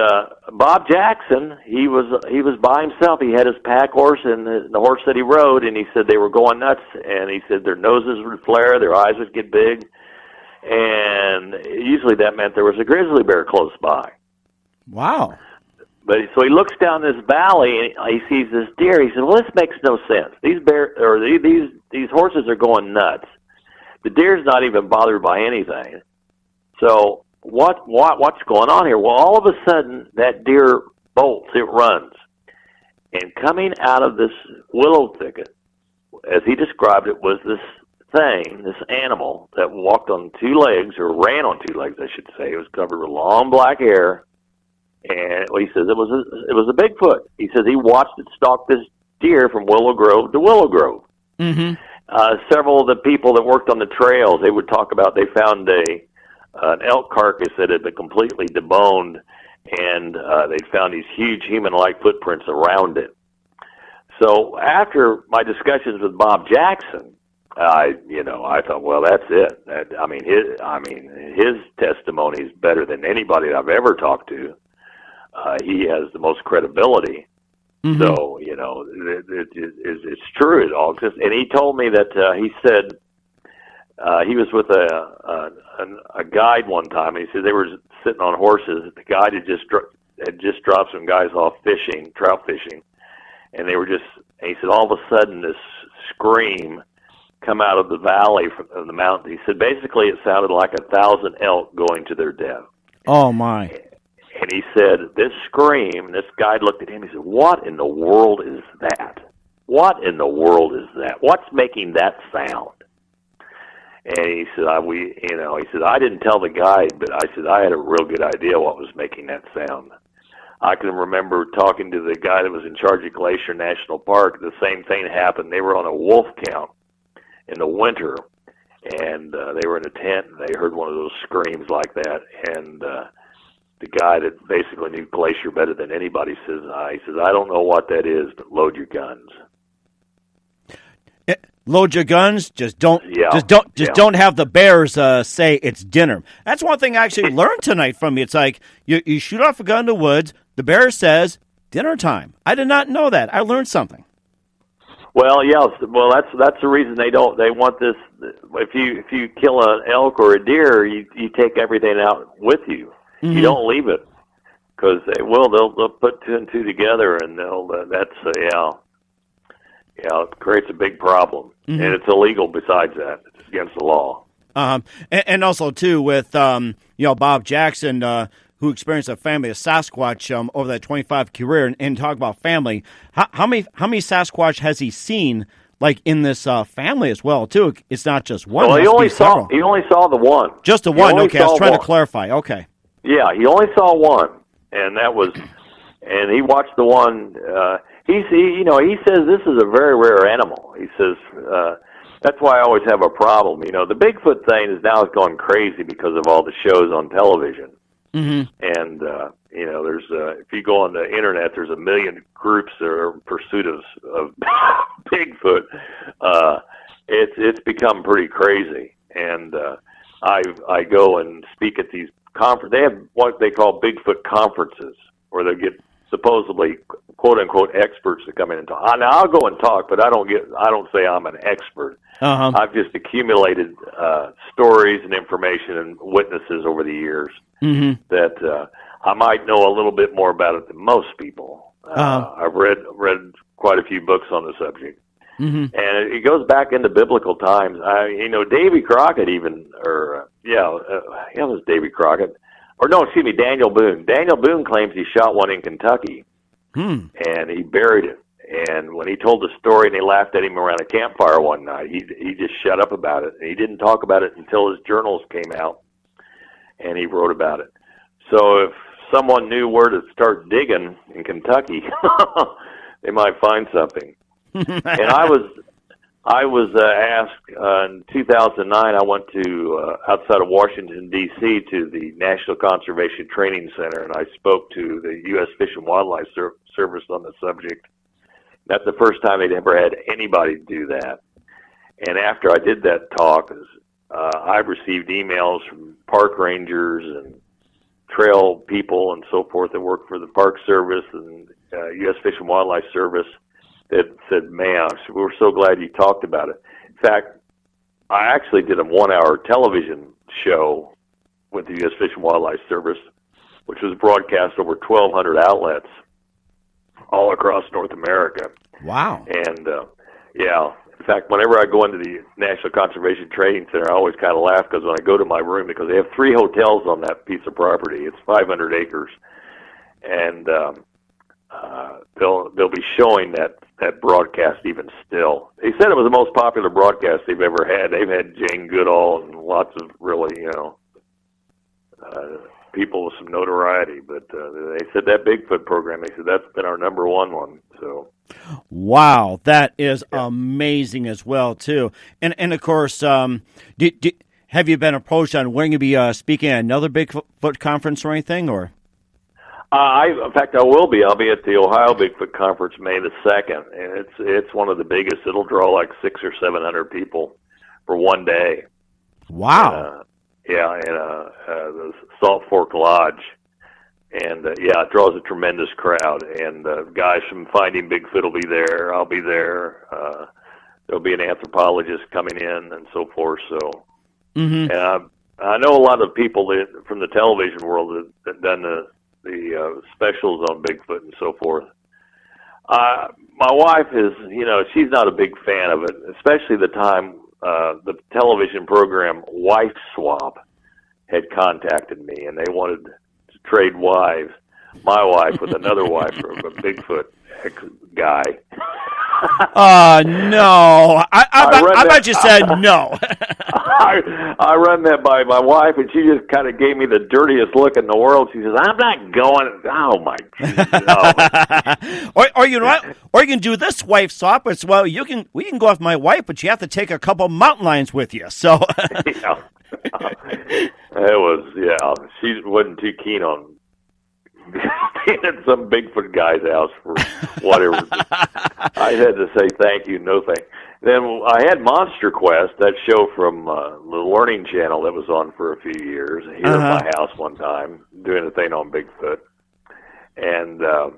Bob Jackson, he was by himself. He had his pack horse and the horse that he rode, and he said they were going nuts. And he said their noses would flare, their eyes would get big, and usually that meant there was a grizzly bear close by. Wow. But so he looks down this valley and he sees this deer. He said, "Well, this makes no sense. These horses are going nuts. The deer's not even bothered by anything. So what's going on here?" Well, all of a sudden that deer bolts. It runs, and coming out of this willow thicket, as he described it, was this thing, this animal that walked on two legs, or ran on two legs, I should say. It was covered with long black hair. And he says it was a Bigfoot. He says he watched it stalk this deer from Willow Grove to Willow Grove. Several of the people that worked on the trails, they would talk about they found an elk carcass that had been completely deboned, and they found these huge human-like footprints around it. So after my discussions with Bob Jackson, I thought, well, that's it. His testimony is better than anybody I've ever talked to. He has the most credibility. So, it's true. It all exists. And he told me that he said he was with a guide one time, and he said they were sitting on horses. The guide had just dropped some guys off fishing, trout fishing, and he said all of a sudden this scream come out of the valley of the mountain. He said basically it sounded like 1,000 elk going to their death. Oh, my. And he said, this scream, this guide looked at him, he said, what in the world is that? What in the world is that? What's making that sound? And he said, he said, I didn't tell the guide, but I said, I had a real good idea what was making that sound. I can remember talking to the guy that was in charge of Glacier National Park. The same thing happened. They were on a wolf count in the winter, and they were in a tent, and they heard one of those screams like that, and the guy that basically knew Glacier better than anybody says, he says, I don't know what that is, but load your guns. Load your guns. Just don't have the bears say it's dinner. That's one thing I actually learned tonight from you. It's like you shoot off a gun in the woods. The bear says dinner time. I did not know that. I learned something. Well, yeah. Well, that's the reason they don't. They want this. If you kill an elk or a deer, you take everything out with you. Mm-hmm. You don't leave it because they'll put two and two together, and it creates a big problem, mm-hmm. and it's illegal. Besides that, it's against the law. And also too with Bob Jackson, who experienced a family of Sasquatch over that 25 career, and talk about family. How many Sasquatch has he seen? Like in this family as well too. It's not just one. Well, he only saw the one. Just the one. Okay, I was trying to clarify. Okay. Yeah, he only saw one, and and he watched the one. He says this is a very rare animal. He says that's why I always have a problem. The Bigfoot thing is now going crazy because of all the shows on television. Mm-hmm. And there's if you go on the internet, there's 1 million groups that are in pursuit of Bigfoot. It's become pretty crazy, and I go and speak at these conferences. They have what they call Bigfoot conferences, where they get supposedly quote unquote experts to come in and talk. Now I'll go and talk, but I don't say I'm an expert. Uh-huh. I've just accumulated stories and information and witnesses over the years, mm-hmm. that I might know a little bit more about it than most people. I've read quite a few books on the subject, mm-hmm. and it goes back into biblical times. Davy Crockett it was Davy Crockett. Or no, excuse me, Daniel Boone. Daniel Boone claims he shot one in Kentucky, and he buried it. And when he told the story and they laughed at him around a campfire one night, he just shut up about it. And he didn't talk about it until his journals came out, and he wrote about it. So if someone knew where to start digging in Kentucky, they might find something. And I was asked in 2009. I went to outside of Washington D.C. to the National Conservation Training Center, and I spoke to the U.S. Fish and Wildlife Service on the subject. That's the first time they'd ever had anybody do that. And after I did that talk, I've received emails from park rangers and trail people and so forth that work for the Park Service and U.S. Fish and Wildlife Service that said, man, we're so glad you talked about it. In fact, I actually did a 1-hour television show with the U.S. Fish and Wildlife Service, which was broadcast over 1,200 outlets all across North America. Wow. And, in fact, whenever I go into the National Conservation Training Center, I always kind of laugh because when I go to my room, because they have 3 hotels on that piece of property. It's 500 acres. And they'll be showing that broadcast even still. They said it was the most popular broadcast they've ever had. They've had Jane Goodall and lots of really, people with some notoriety. But they said that Bigfoot program, they said that's been our number one. So, wow, that is amazing as well too. And of course, have you been approached on when you be speaking at another Bigfoot conference or anything, or? In fact, I will be. I'll be at the Ohio Bigfoot Conference May the 2nd, and it's one of the biggest. It'll draw like 600 or 700 people for one day. Wow. In the Salt Fork Lodge, and it draws a tremendous crowd. And guys from Finding Bigfoot will be there. I'll be there. There'll be an anthropologist coming in and so forth. So, mm-hmm. And I know a lot of people from the television world that done the specials on Bigfoot and so forth. My wife is, she's not a big fan of it, especially the time the television program Wife Swap had contacted me, and they wanted to trade wives, my wife with another wife from a Bigfoot guy. No. I bet you said no. I run that by my wife, and she just kind of gave me the dirtiest look in the world. She says, "I'm not going." Oh my! Oh. Or you know what? Or you can do this, Wife Swap. It's we can go with my wife, but you have to take a couple mountain lions with you. So yeah. It was She wasn't too keen on being at some Bigfoot guy's house for whatever. I had to say thank you, no thank. Then I had Monster Quest, that show from the Learning Channel that was on for a few years, here at my house one time, doing a thing on Bigfoot. And the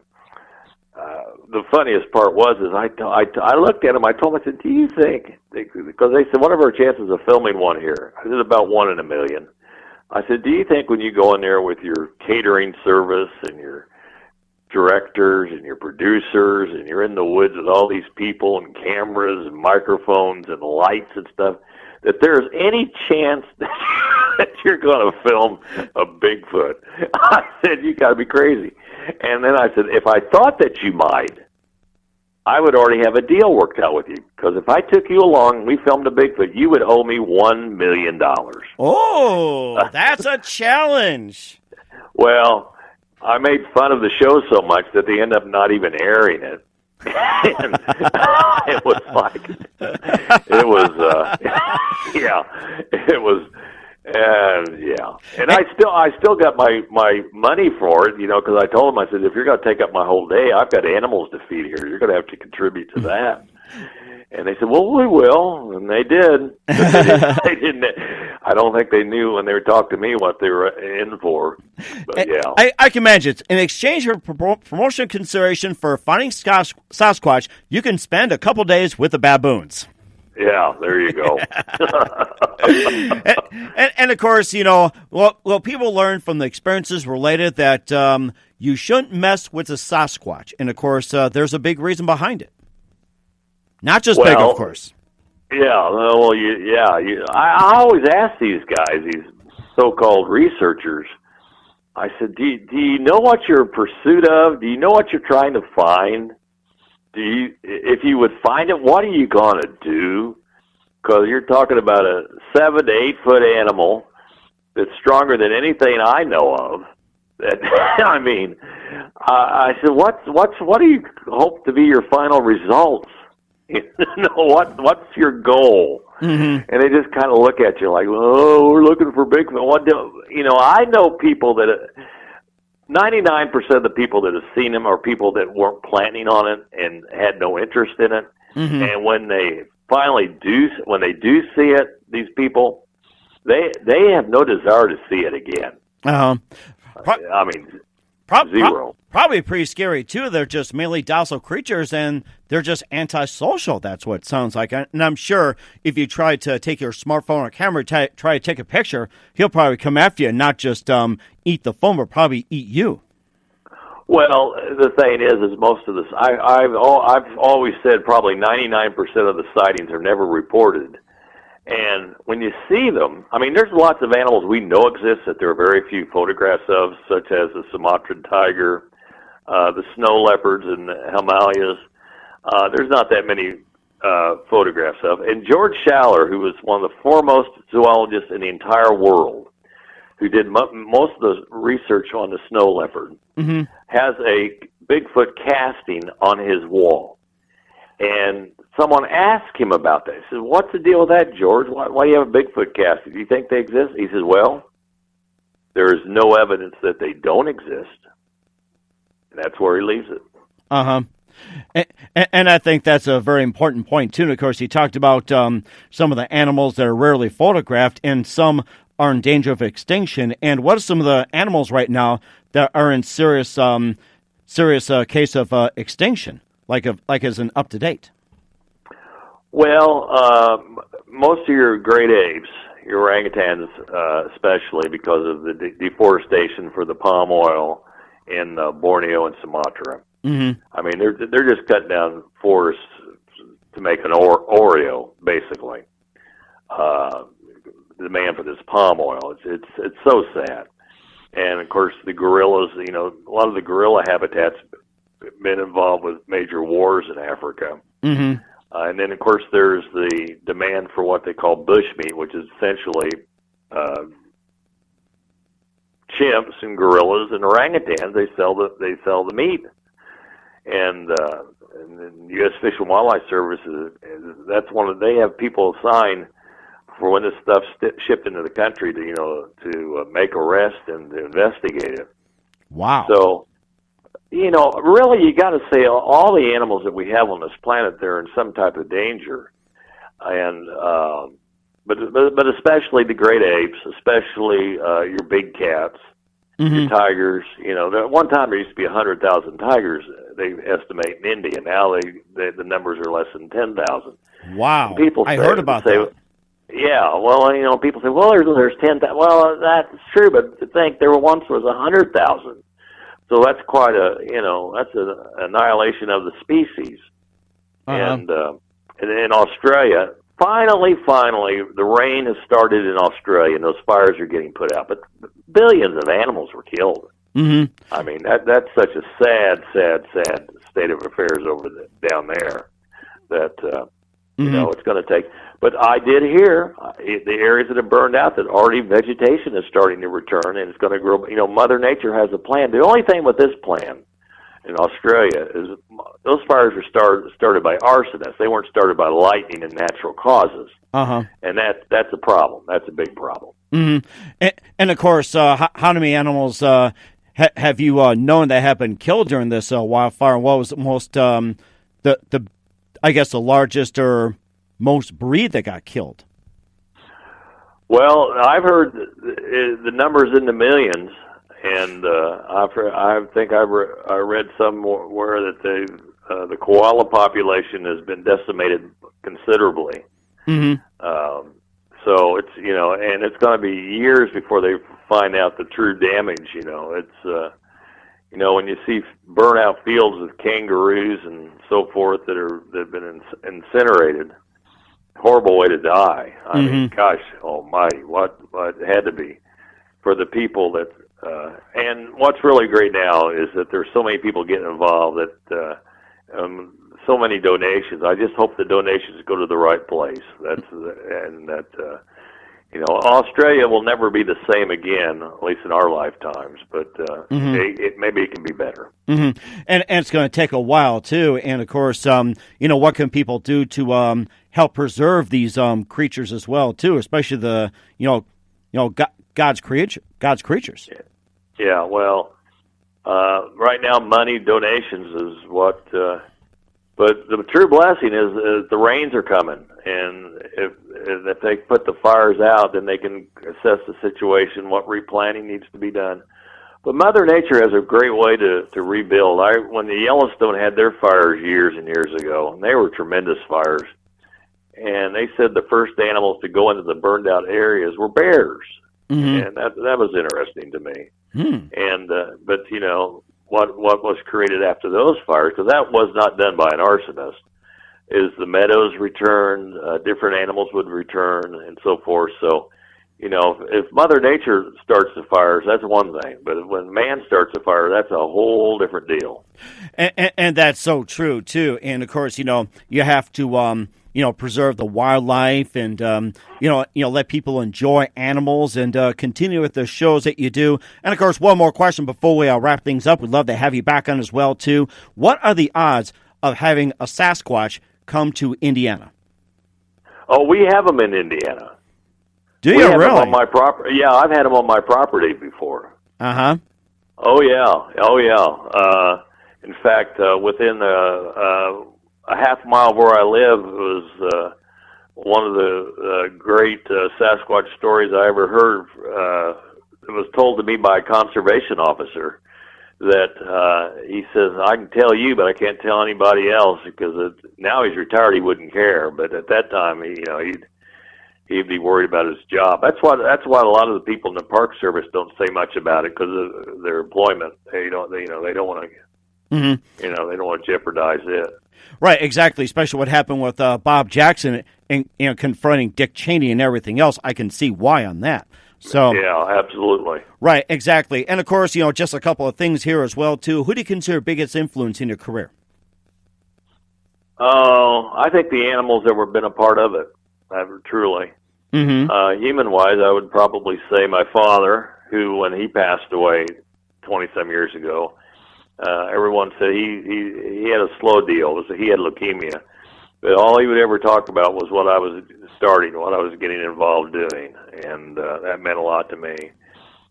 funniest part was I looked at him, I told him, I said, do you think, because they said, what are our chances of filming one here? I said, about 1 in a million. I said, do you think when you go in there with your catering service and your directors and your producers and you're in the woods with all these people and cameras and microphones and lights and stuff, that there's any chance that you're going to film a Bigfoot? I said, you got to be crazy. And then I said, if I thought that you might, I would already have a deal worked out with you. Because if I took you along and we filmed a Bigfoot, you would owe me $1 million. Oh, that's a challenge. Well, I made fun of the show so much that they end up not even airing it. And it was like, and I still got my money for it, because I told them, I said, if you're going to take up my whole day, I've got animals to feed here. You're going to have to contribute to that. And they said, well, we will, and they did. They didn't. I don't think they knew when they were talking to me what they were in for. But yeah, I can imagine. In exchange for promotional consideration for finding Sasquatch, you can spend a couple days with the baboons. Yeah, there you go. and of course, people learn from the experiences related that you shouldn't mess with a Sasquatch. And of course, there's a big reason behind it. Not just big, of course. Yeah, well, I always ask these guys, these so-called researchers, I said, do you know what you're in pursuit of? Do you know what you're trying to find? If you would find it, what are you going to do? Because you're talking about a 7 to 8 foot animal that's stronger than anything I know of. I mean, I said, what do you hope to be your final results? What's your goal? Mm-hmm. And they just kind of look at you like, oh, we're looking for Bigfoot. I know people that 99% of the people that have seen him are people that weren't planning on it and had no interest in it. Mm-hmm. And when they finally do see it, these people, they have no desire to see it again. Zero. Probably pretty scary, too. They're just mainly docile creatures, and they're just antisocial. That's what it sounds like. And I'm sure if you try to take your smartphone or camera, try to take a picture, he'll probably come after you and not just eat the phone, but probably eat you. Well, the thing is most of this, I've always said probably 99% of the sightings are never reported. And when you see them, there's lots of animals we know exist that there are very few photographs of, such as the Sumatran tiger, the snow leopards and the Himalayas. There's not that many photographs of. And George Schaller, who was one of the foremost zoologists in the entire world, who did most of the research on the snow leopard, mm-hmm. has a Bigfoot casting on his wall. And someone asked him about that. He said, what's the deal with that, George? Why do you have a Bigfoot casting? Do you think they exist? He says, well, there is no evidence that they don't exist. And that's where he leaves it. Uh-huh. And I think that's a very important point, too. And of course, he talked about some of the animals that are rarely photographed, and some are in danger of extinction. And what are some of the animals right now that are in serious case of extinction, like as an up-to-date? Well, most of your great apes, your orangutans especially, because of the deforestation for the palm oil in Borneo and Sumatra. Mm-hmm. They're just cutting down forests to make an Oreo, basically. demand for this palm oil. It's so sad. And of course, the gorillas. A lot of the gorilla habitats been involved with major wars in Africa. Mm-hmm. And then, of course, there's the demand for what they call bushmeat, which is essentially chimps and gorillas and orangutans. They sell the meat, and the U.S. Fish and Wildlife Service that's they have people assigned for when this stuff's shipped into the country to make arrests and to investigate it. Wow. So, really, you got to say all the animals that we have on this planet, they're in some type of danger, and but especially the great apes, especially your big cats, mm-hmm. your tigers. At one time there used to be 100,000 tigers. They estimate in India. Now the numbers are less than 10,000. Wow. People I heard about that. Yeah, well, people say, well, there's 10,000. Well, that's true, but to think there once was 100,000. So that's quite that's an annihilation of the species. Uh-huh. And in Australia, finally, the rain has started in Australia, and those fires are getting put out. But billions of animals were killed. Mm-hmm. I mean, that's such a sad state of affairs down there that mm-hmm. It's going to take. But I did hear the areas that have burned out that already vegetation is starting to return, and it's going to grow. Mother Nature has a plan. The only thing with this plan in Australia is those fires were started by arsonists. They weren't started by lightning and natural causes. Uh-huh. And that's a problem. That's a big problem. Mm-hmm. And of course, how many animals have you known that have been killed during this wildfire? And what was the most I guess the largest or most breed that got killed? Well, I've heard the numbers in the millions, and I think I read somewhere that the koala population has been decimated considerably. Mm-hmm. So it's and it's going to be years before they find out the true damage. It's when you see burnout fields with kangaroos and so forth that've been incinerated. Horrible way to die. I mean, gosh almighty, what it had to be for the people that. And what's really great now is that there's so many people getting involved that so many donations. I just hope the donations go to the right place. Australia will never be the same again, at least in our lifetimes. But maybe it can be better. Mm-hmm. And it's going to take a while too. And of course, what can people do to help preserve these creatures as well too, especially the God's creatures. Yeah. Well, right now, money donations is what. But the true blessing is the rains are coming, and if they put the fires out, then they can assess the situation, what replanting needs to be done. But Mother Nature has a great way to rebuild. When the Yellowstone had their fires years and years ago, and they were tremendous fires, and they said the first animals to go into the burned out areas were bears, and that was interesting to me. And but what was created after those fires, because that was not done by an arsonist, is the meadows returned, different animals would return, and so forth. So, if Mother Nature starts the fires, that's one thing. But when man starts a fire, that's a whole different deal. And that's so true, too. And, of course, you have to preserve the wildlife and, let people enjoy animals and continue with the shows that you do. And, of course, one more question before we wrap things up. We'd love to have you back on as well, too. What are the odds of having a Sasquatch come to Indiana? Oh, we have them in Indiana. Do you really? On my property. Yeah, I've had them on my property before. Uh-huh. Oh, yeah. In fact, within a half mile where I live was one of the great Sasquatch stories I ever heard. It was told to me by a conservation officer that he says, I can tell you, but I can't tell anybody else, because now he's retired, he wouldn't care. But at that time, he'd be worried about his job. That's why a lot of the people in the Park Service don't say much about it, because of their employment. They don't want to. They don't want to jeopardize it. Right, exactly. Especially what happened with Bob Jackson and confronting Dick Cheney and everything else. I can see why on that. So yeah, absolutely. Right, exactly. And of course, just a couple of things here as well too. Who do you consider biggest influence in your career? Oh, I think the animals that were been a part of it, truly. Mm-hmm. Human-wise, I would probably say my father, who, when he passed away 20-some years ago, everyone said he had a slow deal. He had leukemia. But all he would ever talk about was what I was starting, what I was getting involved doing, and that meant a lot to me.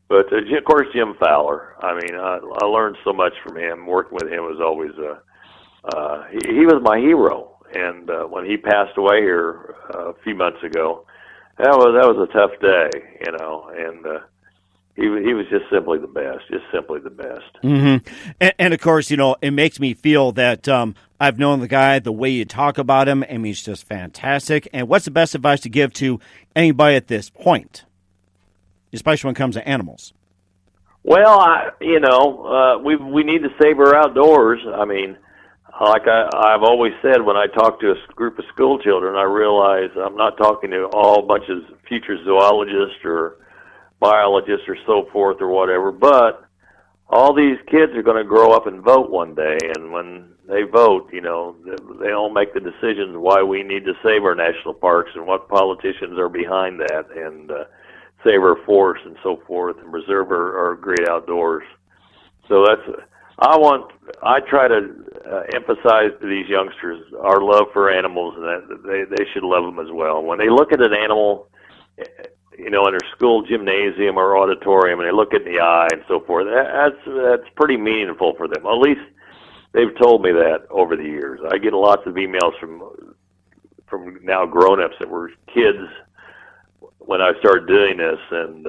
But, of course, Jim Fowler. I mean, I learned so much from him. Working with him was always he was my hero. And when he passed away here a few months ago, that was a tough day, and he was just simply the best, Mm-hmm. And of course, it makes me feel that I've known the guy, the way you talk about him, and he's just fantastic. And what's the best advice to give to anybody at this point, especially when it comes to animals? Well, we need to save our outdoors. I mean, like I've always said, when I talk to a group of school children, I realize I'm not talking to all bunch of future zoologists or biologists or so forth or whatever, but all these kids are going to grow up and vote one day, and when they vote, they all make the decisions why we need to save our national parks and what politicians are behind that, and save our forests and so forth, and preserve our great outdoors. So I try to emphasize to these youngsters our love for animals, and that they should love them as well. When they look at an animal, in their school gymnasium or auditorium, and they look it in the eye and so forth, that's pretty meaningful for them. At least they've told me that over the years. I get lots of emails from now grown-ups that were kids when I started doing this, and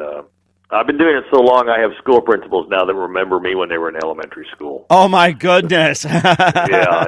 I've been doing it so long, I have school principals now that remember me when they were in elementary school. Oh, my goodness. Yeah,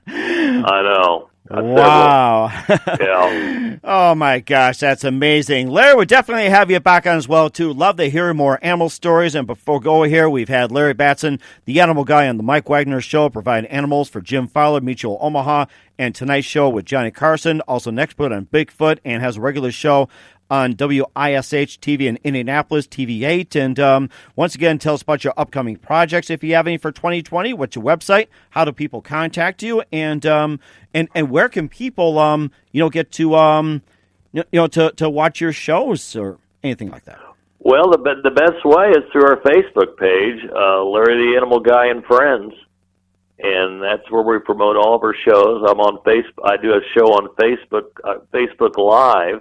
I know. Wow. Yeah. Oh, my gosh, that's amazing. Larry, we'll definitely have you back on as well, too. Love to hear more animal stories. And before we go here, we've had Larry Battson, the animal guy on the Mike Wagner Show, providing animals for Jim Fowler, Mutual Omaha, and tonight's show with Johnny Carson. Also, next put on Bigfoot, and has a regular show on WISH TV in Indianapolis, TV8. And once again, tell us about your upcoming projects, if you have any for 2020. What's your website? How do people contact you? And where can people get to to watch your shows or anything like that? Well, the best way is through our Facebook page, Larry the Animal Guy and Friends, and that's where we promote all of our shows. I'm on Facebook. I do a show on Facebook Live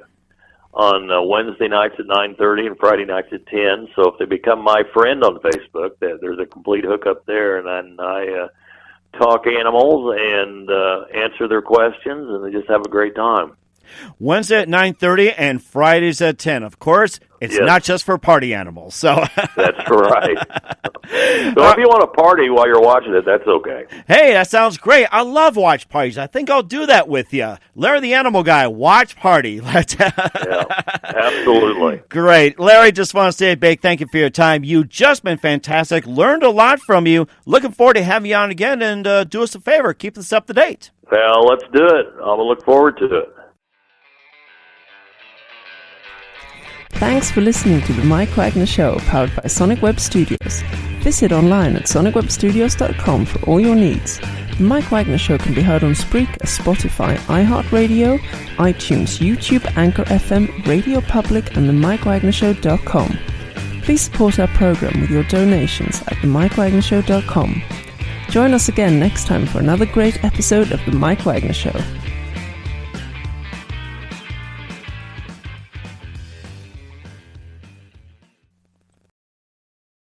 on Wednesday nights at 9:30 and Friday nights at 10. So if they become my friend on Facebook, there's a complete hookup there, and then I talk animals and answer their questions, and they just have a great time. Wednesday at 9:30 and Fridays at 10. Of course, it's not just for party animals. So that's right. So if you want to party while you're watching it, that's okay. Hey, that sounds great. I love watch parties. I think I'll do that with you. Larry the Animal Guy, watch party. Yeah, absolutely. Great. Larry, just want to say a big thank you for your time. You've just been fantastic. Learned a lot from you. Looking forward to having you on again, and do us a favor. Keep us up to date. Well, let's do it. I'll look forward to it. Thanks for listening to the Mike Wagner Show, powered by Sonic Web Studios. Visit online at sonicwebstudios.com for all your needs. The Mike Wagner Show can be heard on Spreaker, Spotify, iHeartRadio, iTunes, YouTube, Anchor FM, Radio Public, and themikewagnershow.com. Please support our program with your donations at themikewagnershow.com. Join us again next time for another great episode of The Mike Wagner Show.